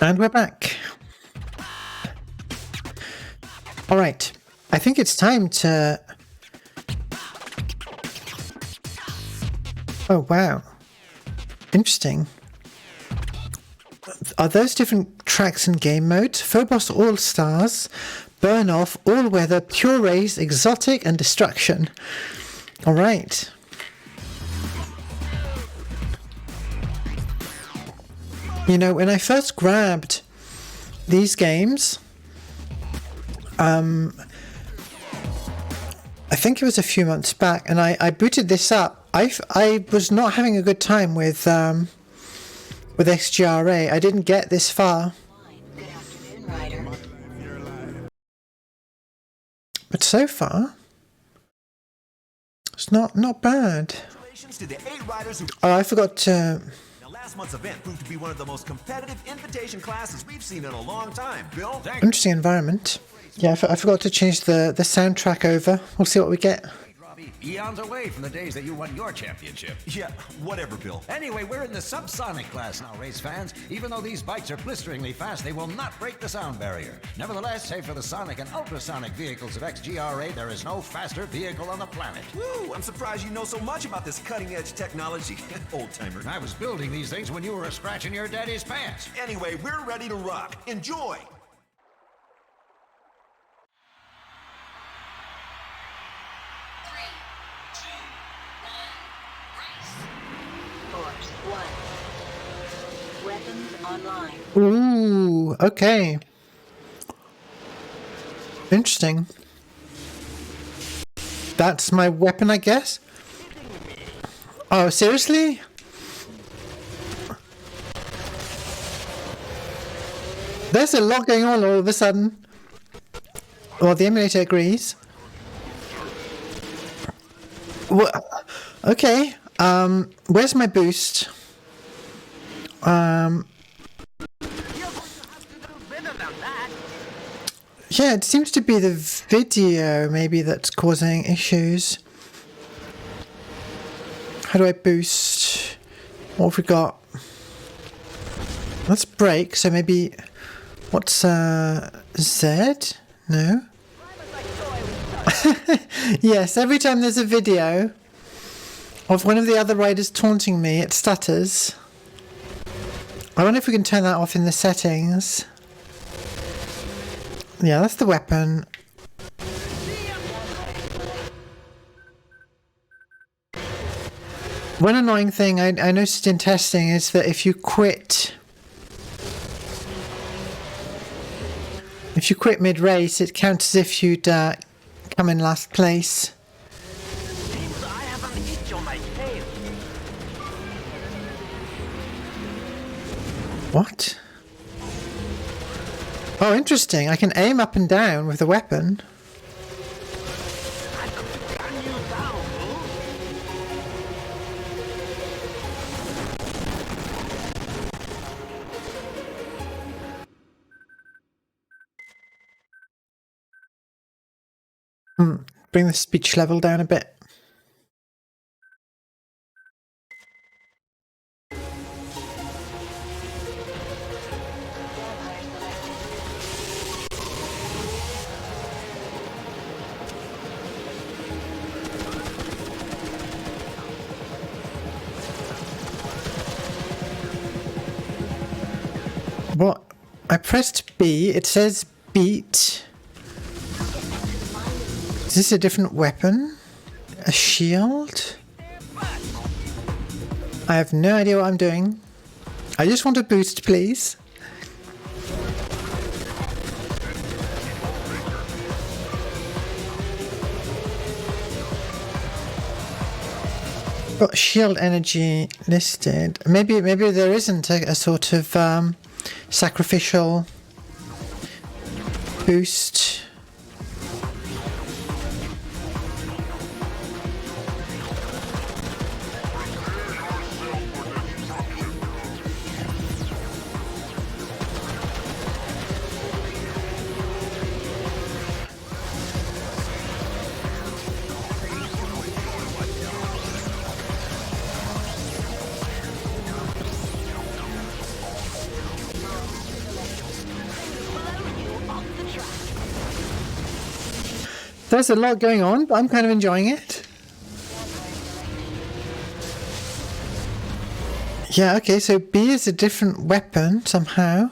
And we're back. Alright, I think it's time to... Oh wow. Interesting. Are those different tracks and game modes? Phobos All-Stars, Burn Off, All Weather, Pure Race, Exotic, and Destruction. Alright. You know, when I first grabbed these games, I think it was a few months back, and I booted this up. I was not having a good time with XGRA. I didn't get this far. Good afternoon, Ryder. But so far, it's not bad. Congratulations to the 8 riders who... Oh, I forgot to... Now, last month's event proved to be one of the most competitive invitation classes we've seen in a long time. Bill? Interesting environment. Yeah, I forgot to change the soundtrack over. We'll see what we get. Robbie, eons away from the days that you won your championship. Yeah, whatever, Bill. Anyway, we're in the subsonic class now, race fans. Even though these bikes are blisteringly fast, they will not break the sound barrier. Nevertheless, save for the sonic and ultrasonic vehicles of XGRA, there is no faster vehicle on the planet. Woo, I'm surprised you know so much about this cutting-edge technology, old-timer. I was building these things when you were scratching your daddy's pants. Anyway, we're ready to rock. Enjoy! Force 1. Weapons online. Ooh, okay. Interesting. That's my weapon, I guess? Oh, seriously? There's a lot going on all of a sudden. Well, the emulator agrees. Well, okay. Where's my boost? Yeah, it seems to be the video maybe that's causing issues. How do I boost? What have we got? Let's brake, so maybe... What's, Z? No? Yes, every time there's a video of one of the other riders taunting me, it stutters. I wonder if we can turn that off in the settings. Yeah, that's the weapon. One annoying thing I noticed in testing is that if you quit mid-race, it counts as if you'd come in last place. What? Oh, interesting. I can aim up and down with the weapon. Bring the speech level down a bit. What? I pressed B. It says beat. Is this a different weapon? A shield? I have no idea what I'm doing. I just want a boost, please. Got shield energy listed. Maybe there isn't a sort of sacrificial boost. There's a lot going on, but I'm kind of enjoying it. Yeah, okay, so B is a different weapon somehow.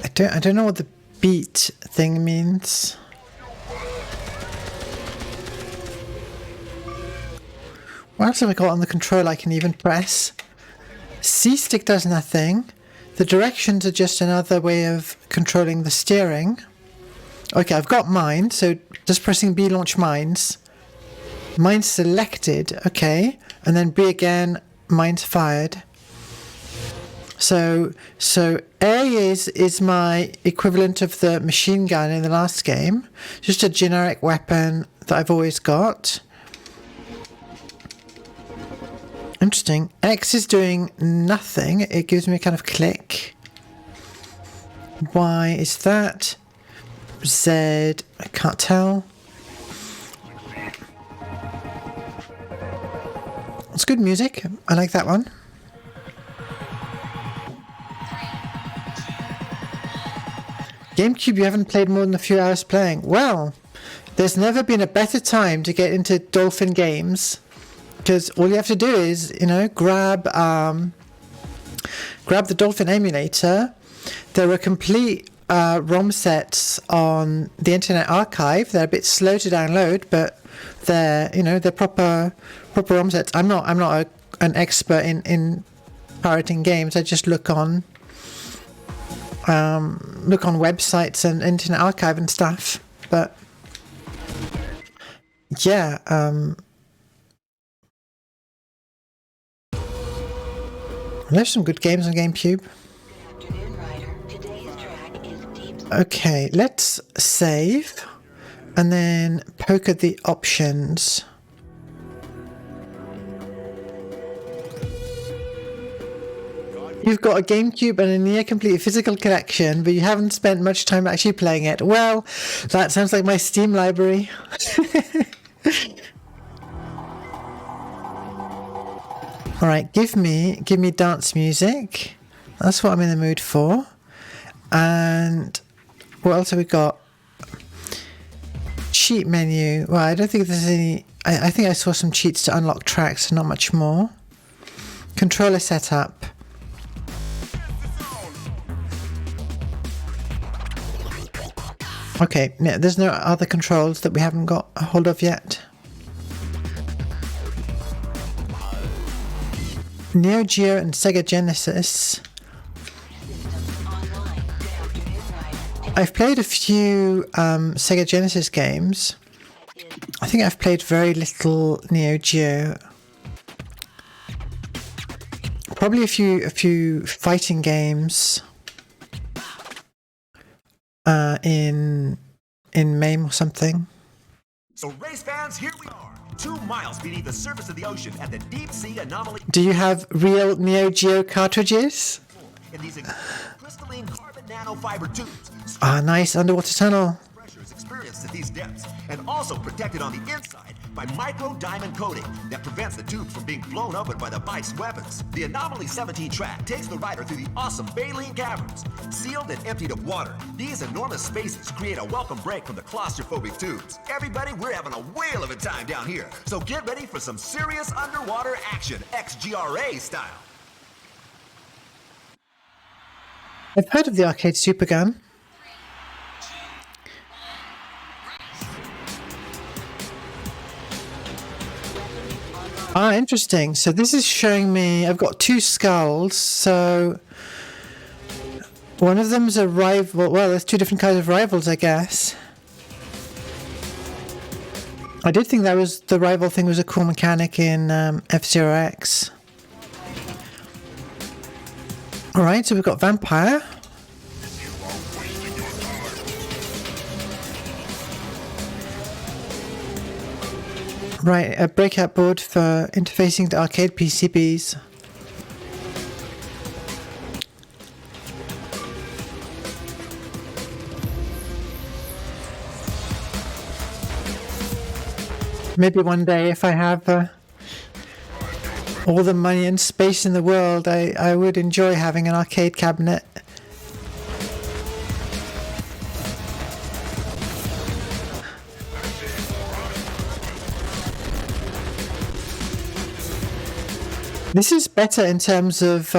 I don't know what the beat thing means. What else have I got on the controller I can even press? C-stick does nothing. The directions are just another way of controlling the steering. Okay, I've got mine, so just pressing B launch mines. Mines selected, okay. And then B again, mines fired. So A is my equivalent of the machine gun in the last game. Just a generic weapon that I've always got. Interesting. X is doing nothing. It gives me a kind of click. Y is that. Z, I can't tell. It's good music. I like that one. GameCube, you haven't played more than a few hours playing. Well, there's never been a better time to get into Dolphin games, because all you have to do is, grab the Dolphin emulator. There are complete ROM sets on the Internet Archive. They're a bit slow to download, but they're proper ROM sets. I'm not an expert in pirating games. I just look on websites and Internet Archive and stuff. But yeah, there's some good games on GameCube. Afternoon, Ryder. Today's track is Deep Okay, let's save and then poke at the options. You've got a GameCube and a near complete physical collection, but you haven't spent much time actually playing it. Well, that sounds like my Steam library. Alright, give me dance music. That's what I'm in the mood for. And what else have we got? Cheat menu. Well, I don't think there's any... I think I saw some cheats to unlock tracks, not much more. Controller setup. Okay, yeah, there's no other controls that we haven't got a hold of yet. Neo Geo and Sega Genesis. online. Good afternoon, Ryder. I've played a few Sega Genesis games. I think I've played very little Neo Geo. Probably a few fighting games. In MAME or something. So race fans, here we are, 2 miles beneath the surface of the ocean at the deep sea anomaly. Do you have real Neo Geo cartridges? In these crystalline carbon nanofiber tubes, Ah, nice underwater tunnel. pressure is experienced at these depths, and also protected on the inside by micro diamond coating that prevents the tubes from being blown open by the bike's weapons. The Anomaly 17 track takes the rider through the awesome baleen caverns, sealed and emptied of water. These enormous spaces create a welcome break from the claustrophobic tubes. Everybody, we're having a whale of a time down here, so get ready for some serious underwater action, XGRA style. I've heard of the arcade Supergun. Ah, interesting. So this is showing me I've got 2 skulls. So one of them's a rival. Well, there's 2 different kinds of rivals, I guess. I did think that was the rival thing was a cool mechanic in F-Zero X. Alright, so we've got Vampire. Right, a breakout board for interfacing the arcade PCBs. Maybe one day if I have all the money and space in the world, I would enjoy having an arcade cabinet. This is better in terms of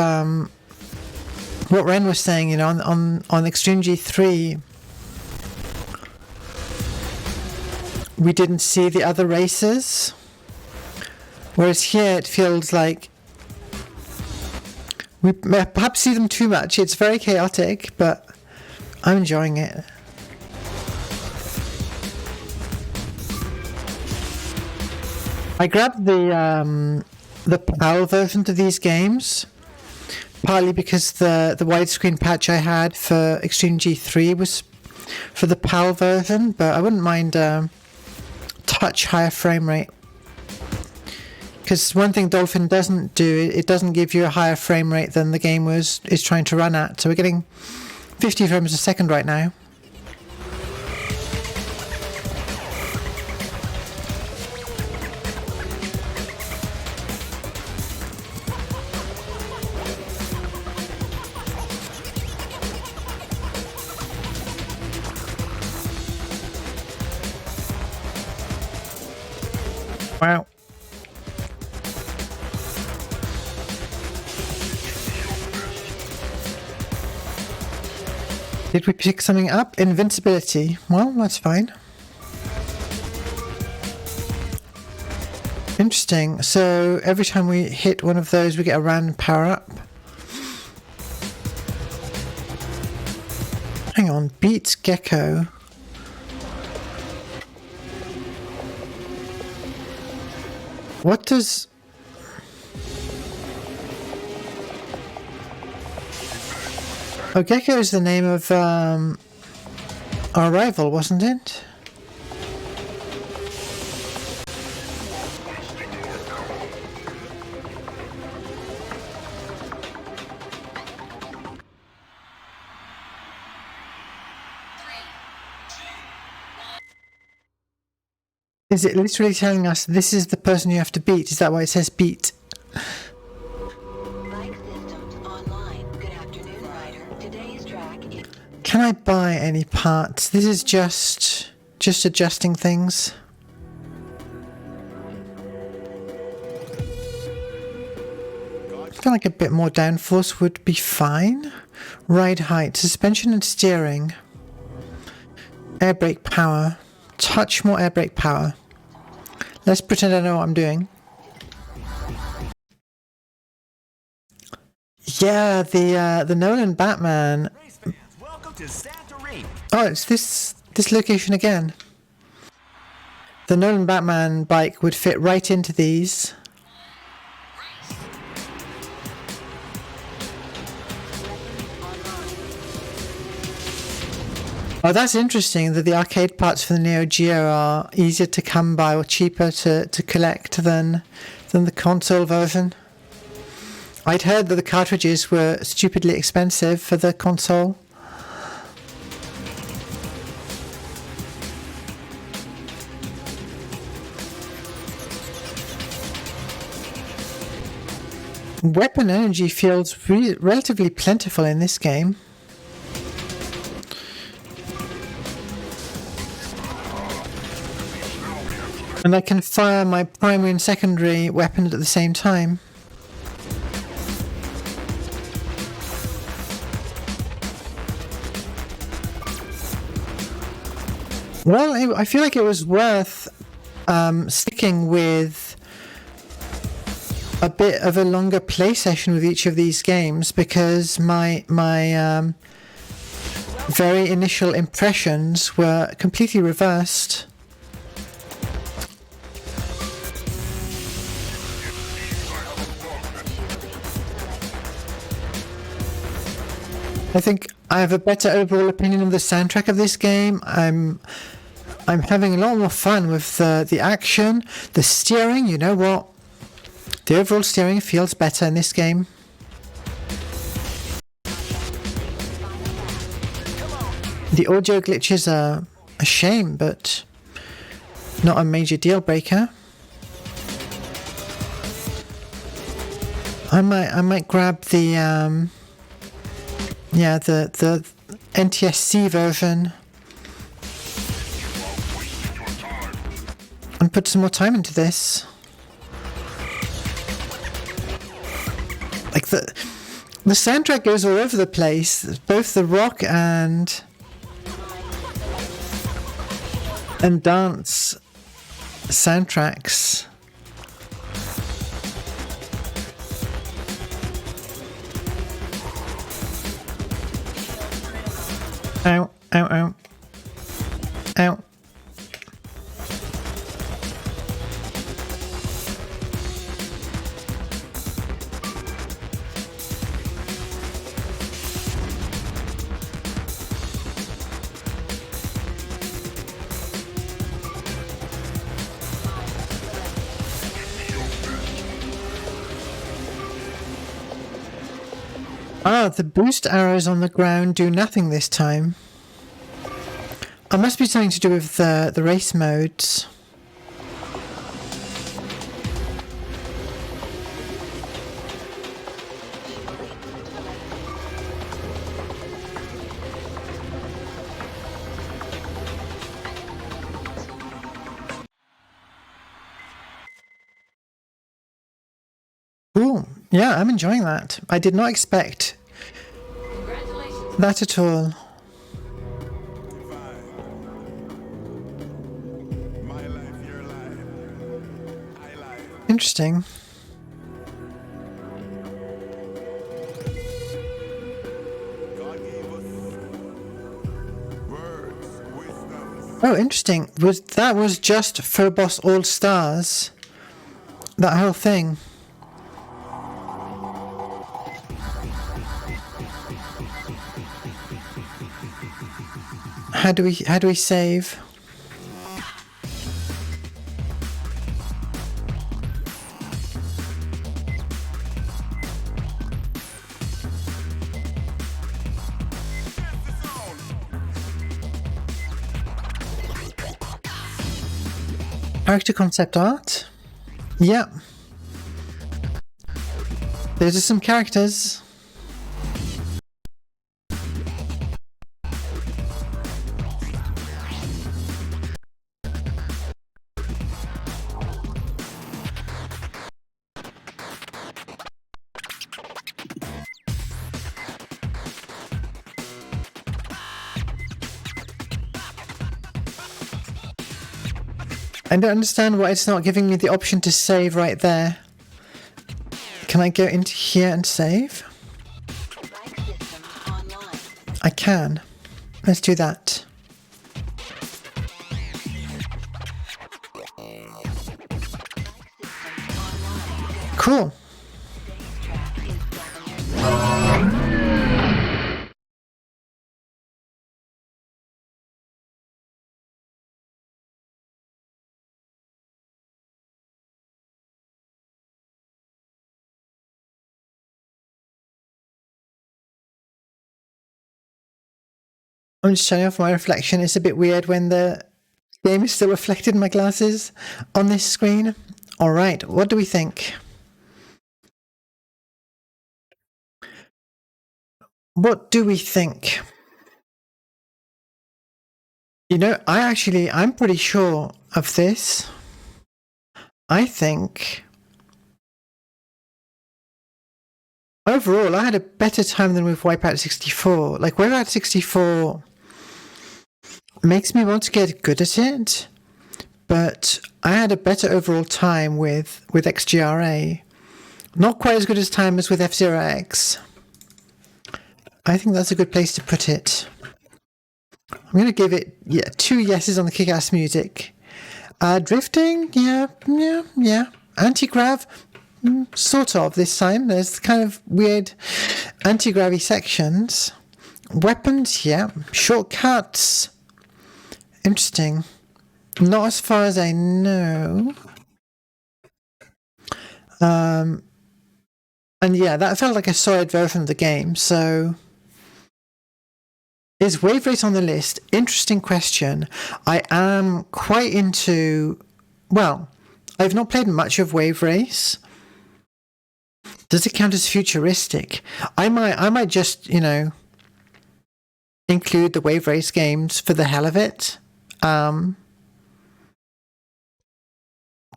what Ren was saying, you know, on Extreme G3. We didn't see the other races. Whereas here it feels like we perhaps see them too much. It's very chaotic, but I'm enjoying it. I grabbed the PAL version of these games, partly because the widescreen patch I had for Extreme G3 was for the PAL version, but I wouldn't mind touch higher frame rate. Because one thing Dolphin doesn't do, it doesn't give you a higher frame rate than the game is trying to run at. So we're getting 50 frames a second right now. Wow. Did we pick something up? Invincibility. Well, that's fine. Interesting. So every time we hit one of those, we get a random power up. Hang on. Beats Gecko. What does... Oh, Gecko is the name of our rival, wasn't it? Is it literally telling us this is the person you have to beat? Is that why it says beat? Bike systems online. Good afternoon, rider. Today's track is... Can I buy any parts? This is just adjusting things. I feel like a bit more downforce would be fine. Ride height, suspension and steering. Air brake power. Touch more air brake power. Let's pretend I know what I'm doing. Yeah, the Nolan Batman. Race fans, welcome to Santorini. Oh, it's this location again. The Nolan Batman bike would fit right into these. Oh, that's interesting that the arcade parts for the Neo Geo are easier to come by or cheaper to collect than the console version. I'd heard that the cartridges were stupidly expensive for the console. Weapon energy feels relatively plentiful in this game. And I can fire my primary and secondary weapons at the same time. Well, I feel like it was worth sticking with a bit of a longer play session with each of these games, because my very initial impressions were completely reversed. I think I have a better overall opinion of the soundtrack of this game. I'm having a lot more fun with the action, the steering. You know what? The overall steering feels better in this game. The audio glitches are a shame, but not a major deal breaker. I might grab the the NTSC version and put some more time into this. Like the soundtrack goes all over the place, both the rock and dance soundtracks. Ow, ow, ow. Ow. Ah, the boost arrows on the ground do nothing this time. It must be something to do with the race modes. Cool. Yeah, I'm enjoying that. I did not expect Congratulations. that at all. My life, your life. I life. Interesting. God gave us words, wisdom. Oh, interesting. That was just Phobos All Stars? That whole thing. How do we save? Character concept art? Yep. Those are some characters. I don't understand why it's not giving me the option to save right there. Can I go into here and save? Bike systems online. I can. Let's do that. Cool. Track is 7 years old. I'm just showing off my reflection. It's a bit weird when the game is still reflected in my glasses on this screen. Alright, what do we think? What do we think? You know, I'm pretty sure of this. I think overall I had a better time than with Wipeout 64. Like Wipeout 64 makes me want to get good at it, but I had a better overall time with XGRA. Not quite as good as time as with F-Zero X. I think that's a good place to put it. I'm going to give it 2 yeses on the kick-ass music. Drifting? Yeah. Anti-grav? Sort of this time. There's kind of weird anti-gravy sections. Weapons? Yeah. Shortcuts? Interesting. Not as far as I know. And yeah, that felt like a solid version of the game, so... Is Wave Race on the list? Interesting question. I am quite into... Well, I've not played much of Wave Race. Does it count as futuristic? I might just, include the Wave Race games for the hell of it. Because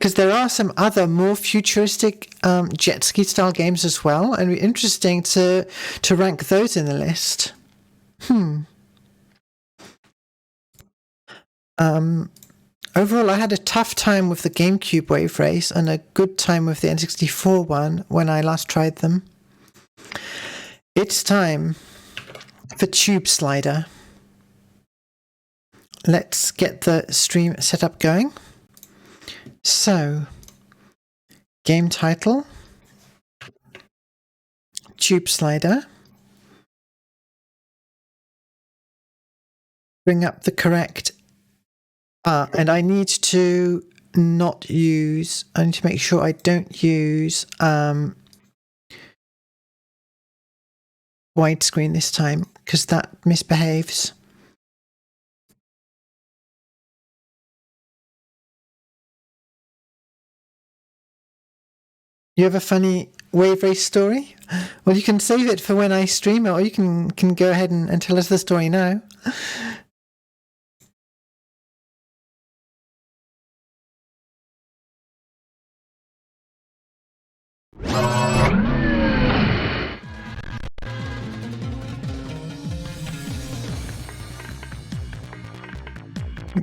because there are some other more futuristic jet ski style games as well, and it'd be interesting to rank those in the list. Overall, I had a tough time with the GameCube Wave Race and a good time with the N64 one when I last tried them. It's time for Tube Slider. Let's get the stream set up going. So, game title, Tube Slider. Bring up the correct, and I need to make sure I don't use widescreen this time, because that misbehaves. You have a funny wave race story? Well, you can save it for when I stream it, or you can go ahead and tell us the story now.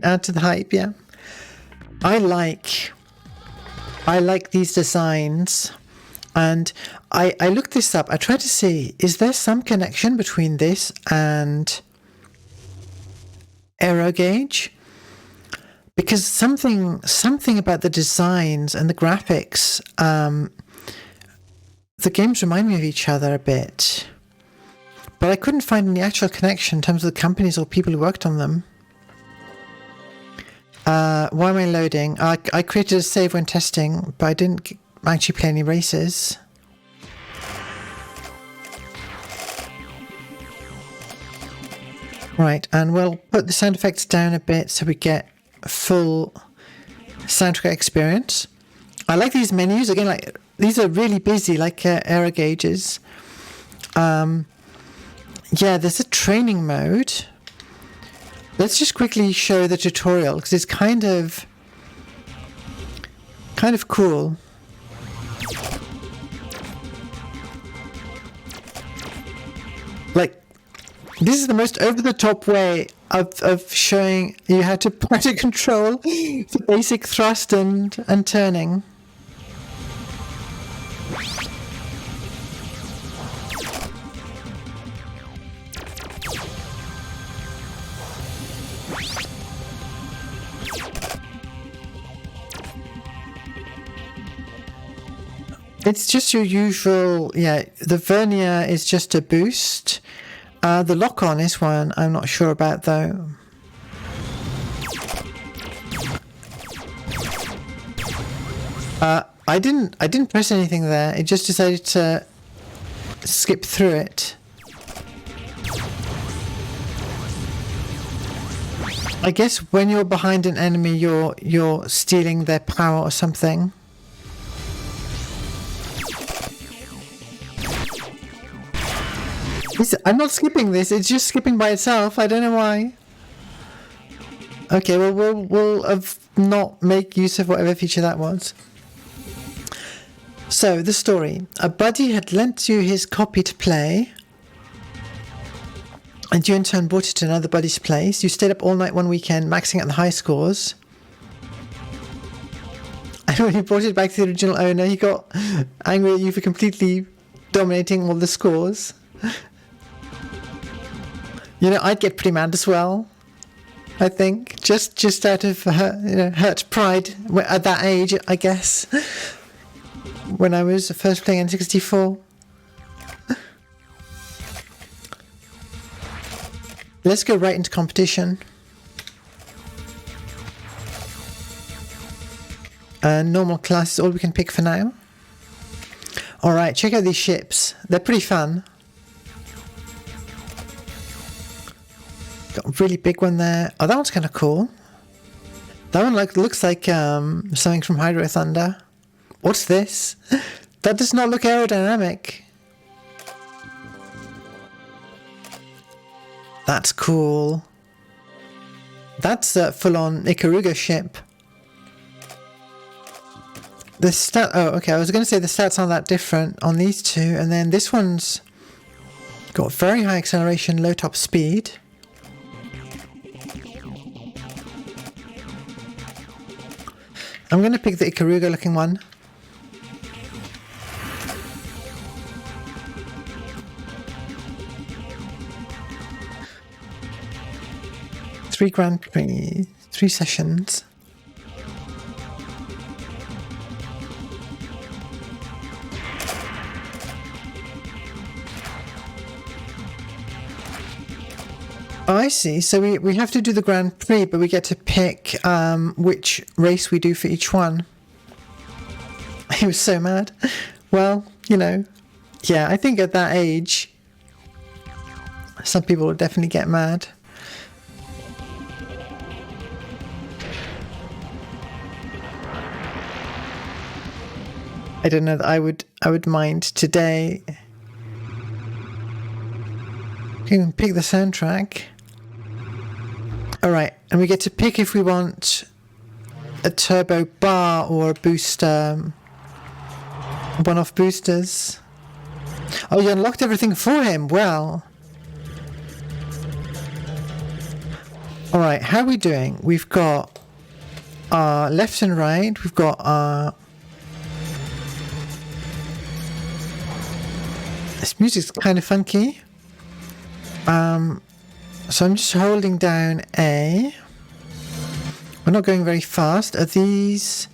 Add to the hype, yeah. I like these designs, and I looked this up. I tried to see, is there some connection between this and Aerogauge? Because something about the designs and the graphics, the games remind me of each other a bit, but I couldn't find any actual connection in terms of the companies or people who worked on them. Why am I loading? I created a save when testing, but I didn't actually play any races. Right, and we'll put the sound effects down a bit so we get full soundtrack experience. I like these menus. Again, like these are really busy, like error gauges. Yeah, there's a training mode. Let's just quickly show the tutorial, because it's kind of cool. Like, this is the most over-the-top way of showing you how to control the basic thrust and turning. It's just your usual, yeah, the vernier is just a boost. The lock-on is one I'm not sure about, though. I didn't press anything there. It just decided to skip through it. I guess when you're behind an enemy, you're stealing their power or something. I'm not skipping this, it's just skipping by itself. I don't know why. Okay, well, we'll not make use of whatever feature that was. So, the story. A buddy had lent you his copy to play, and you in turn brought it to another buddy's place. You stayed up all night one weekend, maxing out the high scores. And when you brought it back to the original owner, he got angry at you for completely dominating all the scores. You know, I'd get pretty mad as well, I think. Just out of hurt pride at that age, I guess. When I was first playing N64. Let's go right into competition. Normal class is all we can pick for now. Alright, check out these ships. They're pretty fun. Got a really big one there. Oh, that one's kind of cool. That one looks like something from Hydro Thunder. What's this? That does not look aerodynamic. That's cool. That's a full-on Ikaruga ship. The stat. Oh, okay. I was going to say the stats aren't that different on these two, and then this one's got very high acceleration, low top speed. I'm going to pick the Ikaruga looking one. Three Grand Prix, 3 sessions. Oh, I see. So we have to do the Grand Prix, but we get to pick which race we do for each one. He was so mad. Well, you know, yeah, I think at that age, some people will definitely get mad. I don't know that I would mind today. Okay, we can pick the soundtrack. Alright, and we get to pick if we want a turbo bar or a booster, one-off boosters. Oh, you unlocked everything for him. Well. Alright, how are we doing? We've got our left and right. We've got our... This music's kind of funky. So I'm just holding down A. We're not going very fast. Are these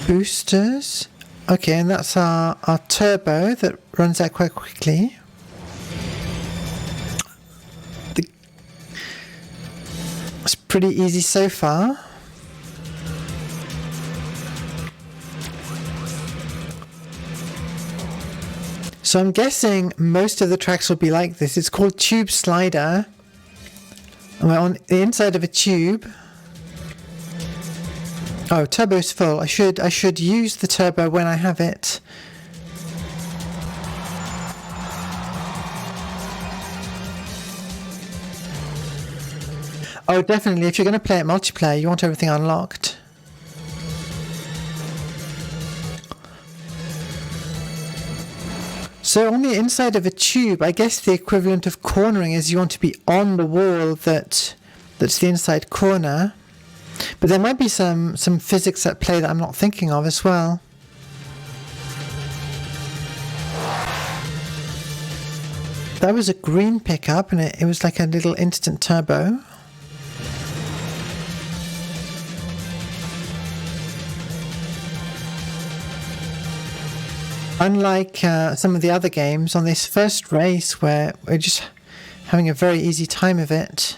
boosters? Okay, and that's our turbo that runs out quite quickly. It's pretty easy so far. So I'm guessing most of the tracks will be like this. It's called Tube Slider. And we're on the inside of a tube. Oh, turbo's full. I should use the turbo when I have it. Oh, definitely. If you're going to play it multiplayer, you want everything unlocked. So on the inside of a tube, I guess the equivalent of cornering is you want to be on the wall that's the inside corner. But there might be some physics at play that I'm not thinking of as well. That was a green pickup, and it was like a little instant turbo. Unlike some of the other games, on this first race where we're just having a very easy time of it.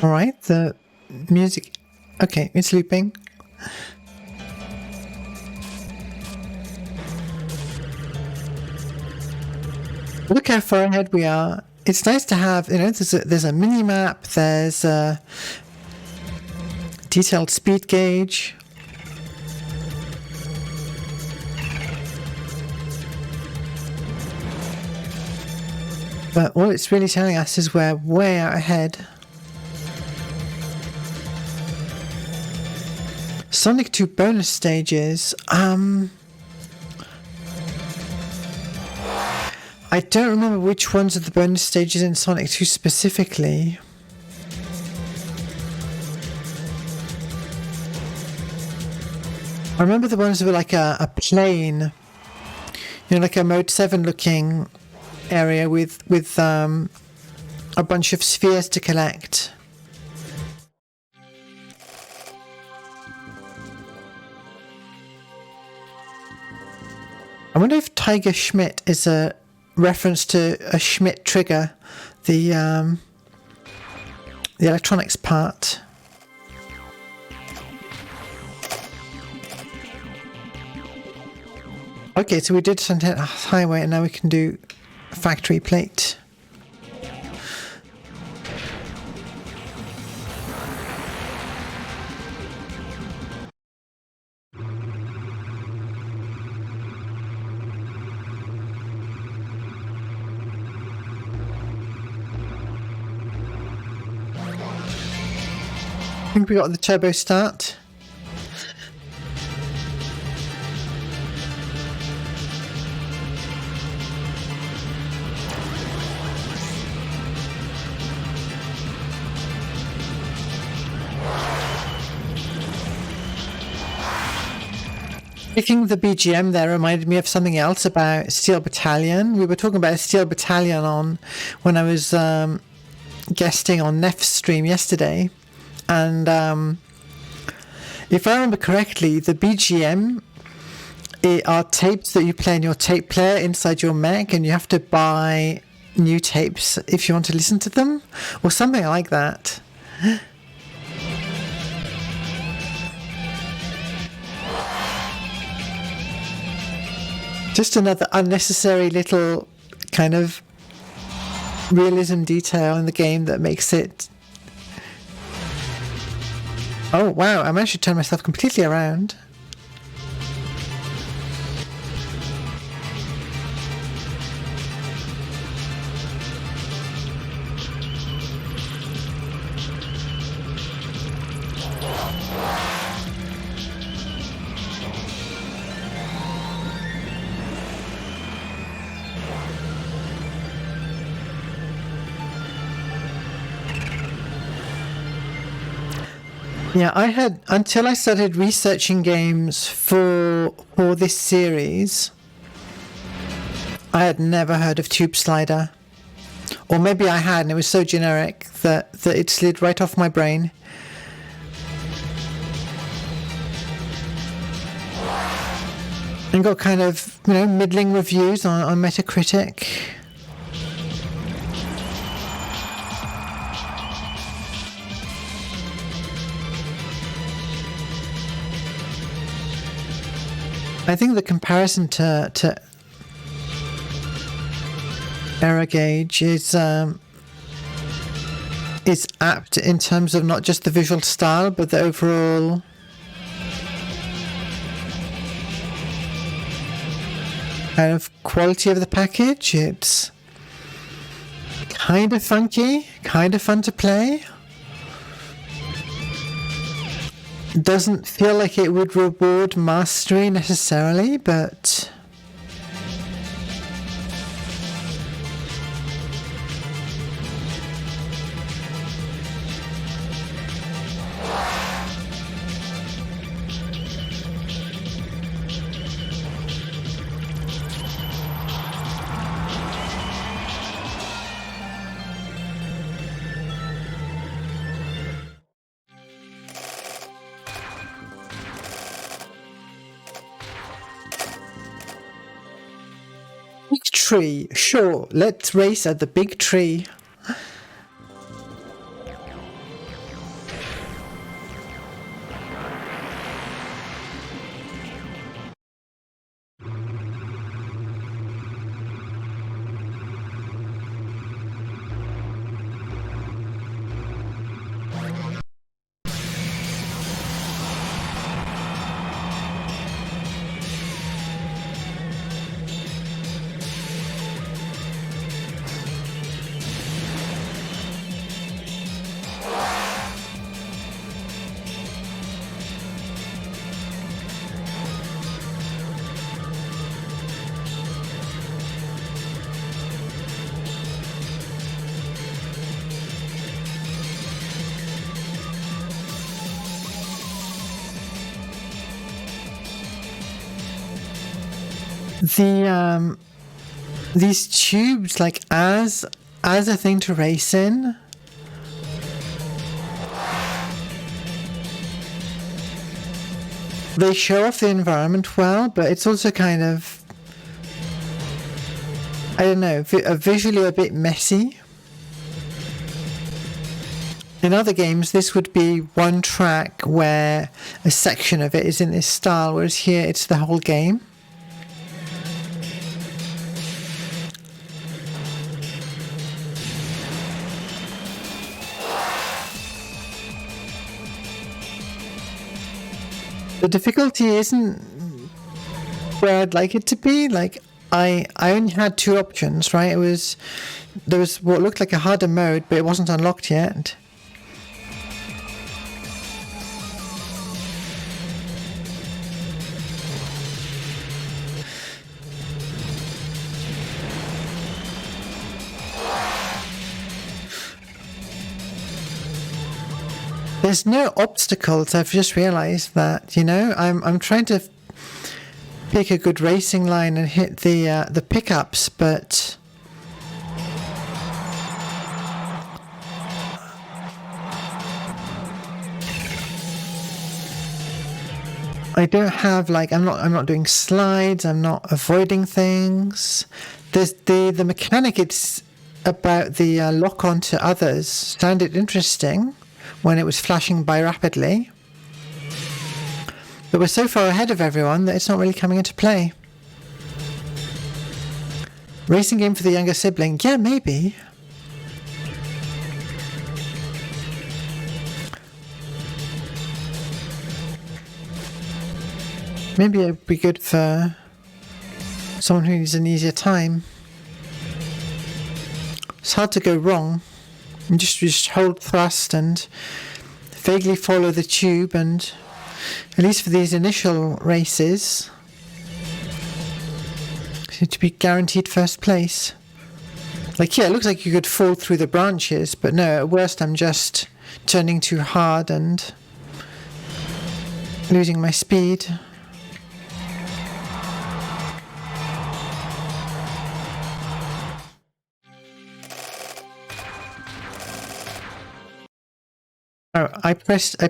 Alright, the music... Okay, it's looping. Look how far ahead we are. It's nice to have, you know, there's a mini-map, there's a detailed speed gauge. But all it's really telling us is we're way out ahead. Sonic 2 bonus stages. I don't remember which ones are the bonus stages in Sonic 2 specifically. I remember the ones that were like a plane, you know, like a Mode 7 looking area with a bunch of spheres to collect. I wonder if Tiger Schmidt is a reference to a Schmidt trigger, the electronics part. Okay, so we did Sunset Highway and now we can do Factory Plate. think we got the turbo start. Picking the BGM there reminded me of something else about Steel Battalion. We were talking about Steel Battalion on when I was guesting on Neff's stream yesterday, and if I remember correctly, the BGM are tapes that you play in your tape player inside your mech, and you have to buy new tapes if you want to listen to them, or something like that. Just another unnecessary little kind of realism detail in the game that makes it... Oh wow, I managed to turn myself completely around. Yeah, I had, until I started researching games for this series, I had never heard of Tube Slider. Or maybe I had, and it was so generic that it slid right off my brain. And got kind of, middling reviews on Metacritic. I think the comparison to Error Gauge is apt in terms of not just the visual style, but the overall kind of quality of the package. It's kind of funky, kind of fun to play. Doesn't feel like it would reward mastery necessarily, but big tree. Sure, let's race at the big tree. These tubes, like as a thing to race in, they show off the environment well, but it's also kind of, I don't know, visually a bit messy. In other games, this would be one track where a section of it is in this style, whereas here it's the whole game. The difficulty isn't where I'd like it to be. Like, I only had two options, right? There was what looked like a harder mode, but it wasn't unlocked yet. There's no obstacles. I've just realised that. You know, I'm trying to pick a good racing line and hit the pickups, but I don't have, like, I'm not doing slides. I'm not avoiding things. There's the mechanic. It's about the lock on to others. Sounded interesting when it was flashing by rapidly. But we're so far ahead of everyone that it's not really coming into play. Racing game for the younger sibling? Yeah, maybe. Maybe it'd be good for someone who needs an easier time. It's hard to go wrong. You just hold thrust and vaguely follow the tube, and at least for these initial races, seem to be guaranteed first place. Like, yeah, it looks like you could fall through the branches, but no, at worst I'm just turning too hard and losing my speed. Oh, I pressed. I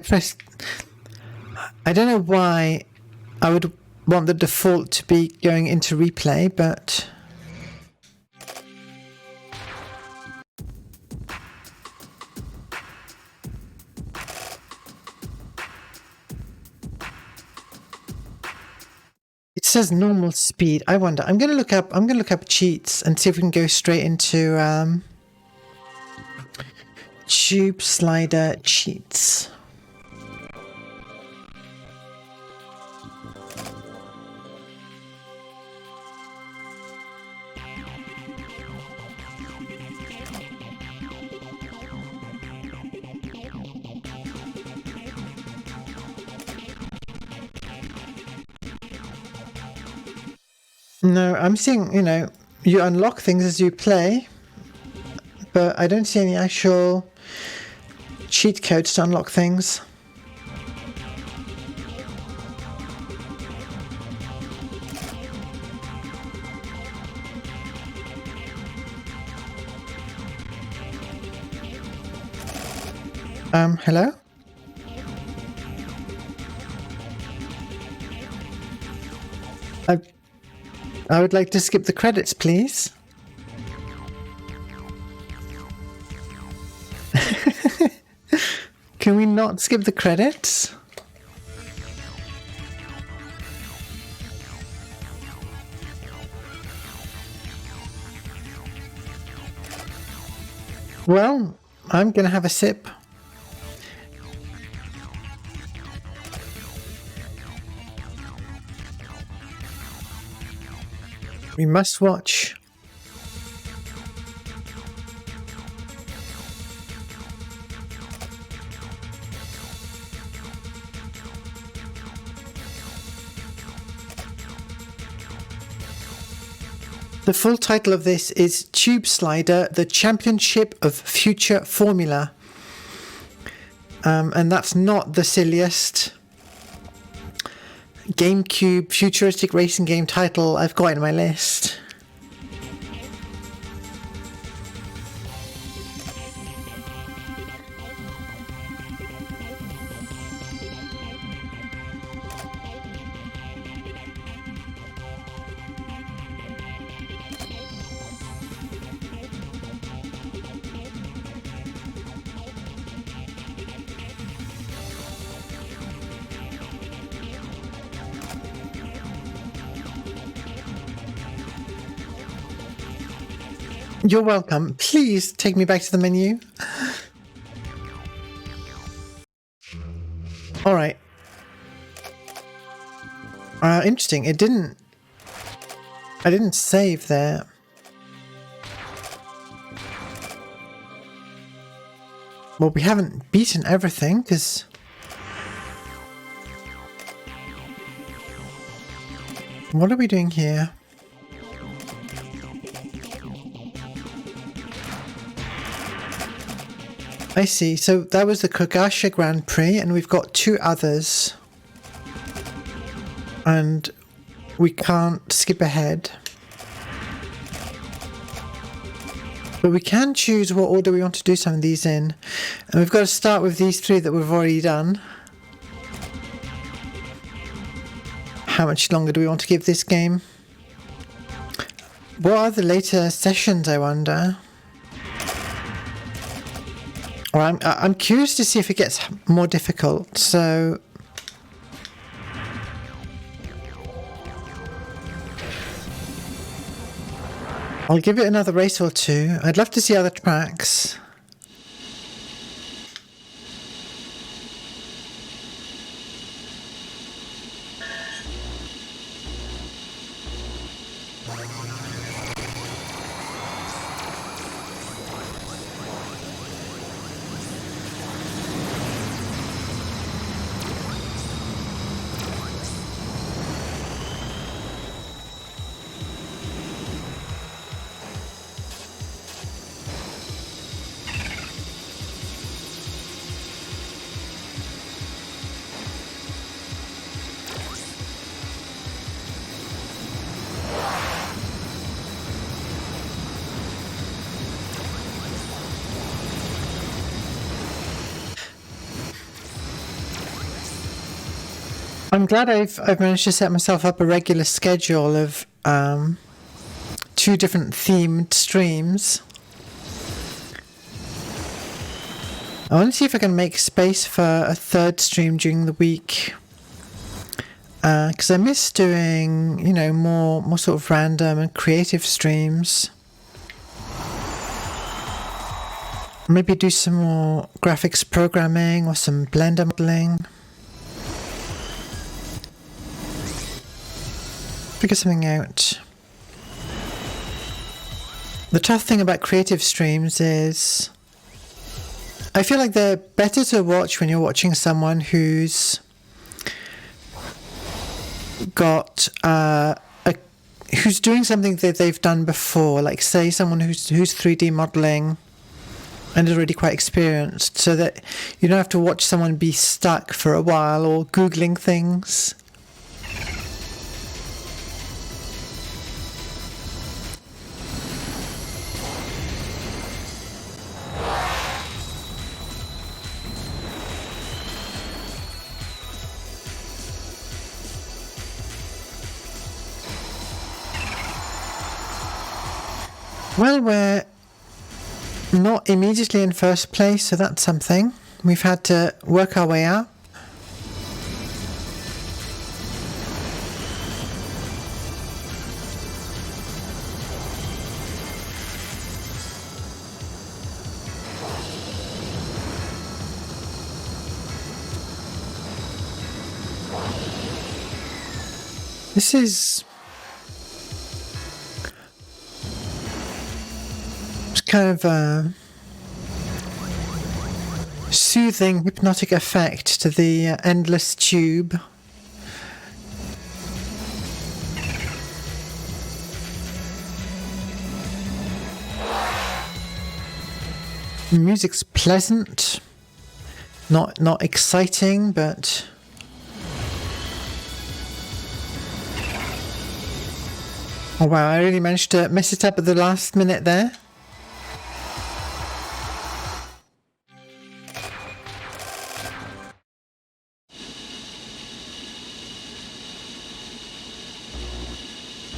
don't know why I would want the default to be going into replay, but it says normal speed. I wonder. I'm gonna look up cheats and see if we can go straight into tube slider cheats. No, I'm seeing, you unlock things as you play, but I don't see any actual cheat codes to unlock things. Hello? I would like to skip the credits, please. Can we not skip the credits? Well, I'm gonna have a sip. We must watch. The full title of this is Tube Slider, the Championship of Future Formula. And that's not the silliest GameCube futuristic racing game title I've got in my list. You're welcome. Please take me back to the menu. All right. Interesting. I didn't save there. Well, we haven't beaten everything because what are we doing here? I see. So that was the Kogasha Grand Prix, and we've got 2 others. And we can't skip ahead. But we can choose what order we want to do some of these in. And we've got to start with these 3 that we've already done. How much longer do we want to give this game? What are the later sessions, I wonder? Well, I'm curious to see if it gets more difficult, so... I'll give it another race or 2. I'd love to see other tracks. I'm glad I've managed to set myself up a regular schedule of 2 different themed streams. I want to see if I can make space for a 3rd stream during the week. Because I miss doing, you know, more sort of random and creative streams. Maybe do some more graphics programming or some Blender modeling. Figure something out. The tough thing about creative streams is I feel like they're better to watch when you're watching someone who's got who's doing something that they've done before, like say someone who's 3D modeling and is already quite experienced, so that you don't have to watch someone be stuck for a while or googling things. Well, we're not immediately in first place, so that's something. We've had to work our way up. This is kind of a soothing, hypnotic effect to the endless tube. The music's pleasant, not exciting, but oh wow, I really managed to mess it up at the last minute there.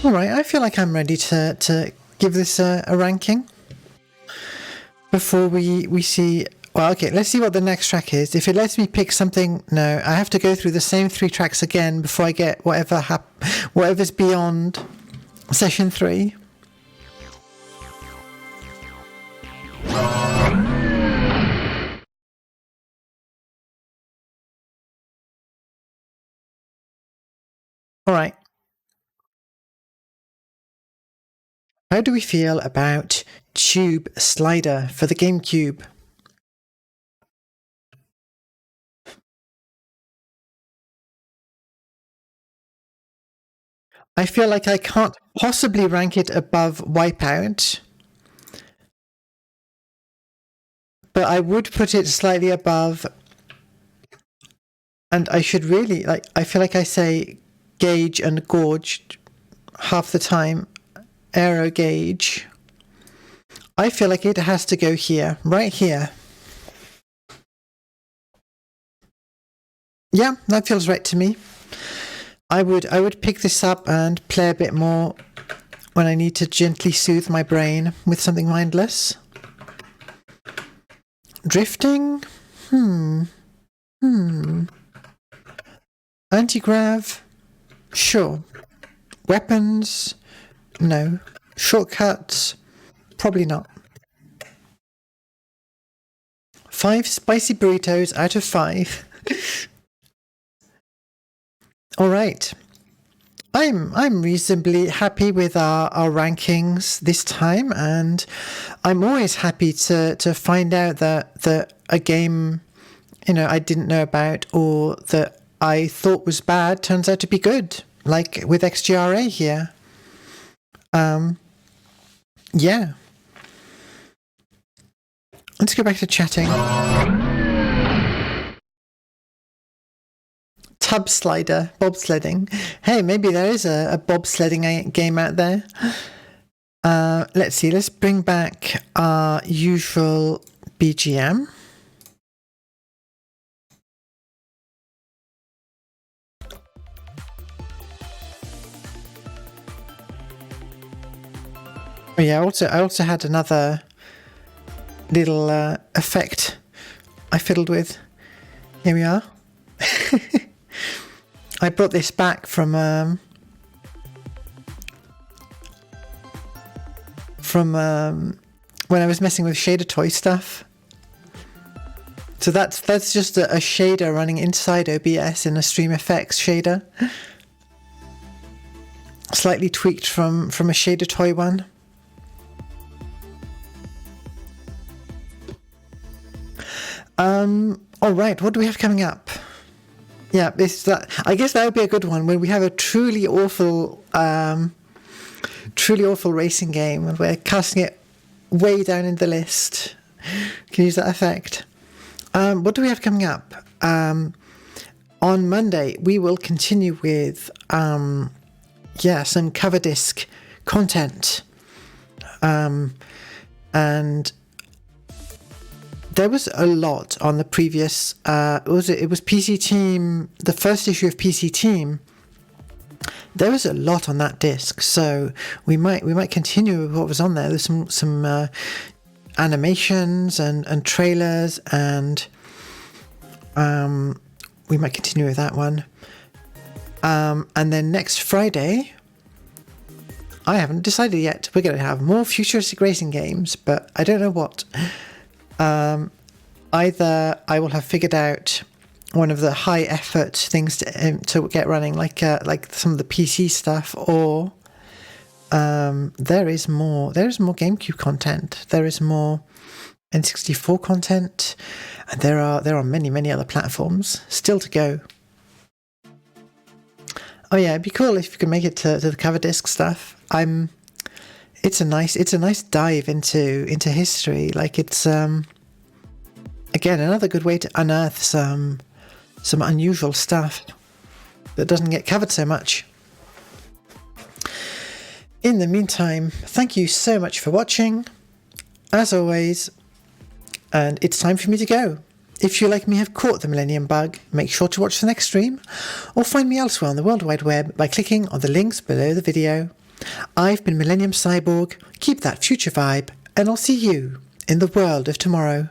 Alright, I feel like I'm ready to give this a ranking. Before we see... Well, okay, let's see what the next track is. If it lets me pick something... No, I have to go through the same 3 tracks again before I get whatever's beyond session 3. Alright. How do we feel about Tube Slider for the GameCube? I feel like I can't possibly rank it above Wipeout. but I would put it slightly above. And I should really, like, I feel like I say gauge and gorge half the time. Aero gauge. I feel like it has to go here, right here. Yeah, that feels right to me. I would pick this up and play a bit more when I need to gently soothe my brain with something mindless. Drifting? Anti-grav? Sure. Weapons? No. Shortcuts? Probably not. 5 spicy burritos out of 5. All right. I'm reasonably happy with our rankings this time, and I'm always happy to find out that a game, I didn't know about or that I thought was bad turns out to be good, like with XGRA here. Yeah. Let's go back to chatting. Tub slider, bobsledding. Hey, maybe there is a bobsledding game out there. Let's see, let's bring back our usual BGM. Oh yeah, I also had another little effect I fiddled with. Here we are. I brought this back from when I was messing with shader toy stuff. So that's just a shader running inside OBS in a Stream Effects shader. Slightly tweaked from a shader toy one. All right, what do we have coming up? Yeah, I guess that would be a good one when we have a truly awful racing game and we're casting it way down in the list. Can use that effect. What do we have coming up? On Monday, we will continue with some cover disc content. And there was a lot on the previous. It was PC Team, the first issue of PC Team. There was a lot on that disc, so we might continue with what was on there. There's some animations and trailers, and we might continue with that one. And then next Friday, I haven't decided yet. We're going to have more futuristic racing games, but I don't know what. Either I will have figured out one of the high effort things to get running, like some of the PC stuff, or there is more GameCube content. There is more N64 content, and there are many other platforms still to go. Oh yeah, it'd be cool if you could make it to the cover disc stuff. It's a nice dive into history. Like it's again another good way to unearth some unusual stuff that doesn't get covered so much. In the meantime, thank you so much for watching, as always, and it's time for me to go. If you, like me, have caught the Millennium Bug, make sure to watch the next stream, or find me elsewhere on the World Wide Web by clicking on the links below the video. I've been Millennium Cyborg, keep that future vibe, and I'll see you in the world of tomorrow.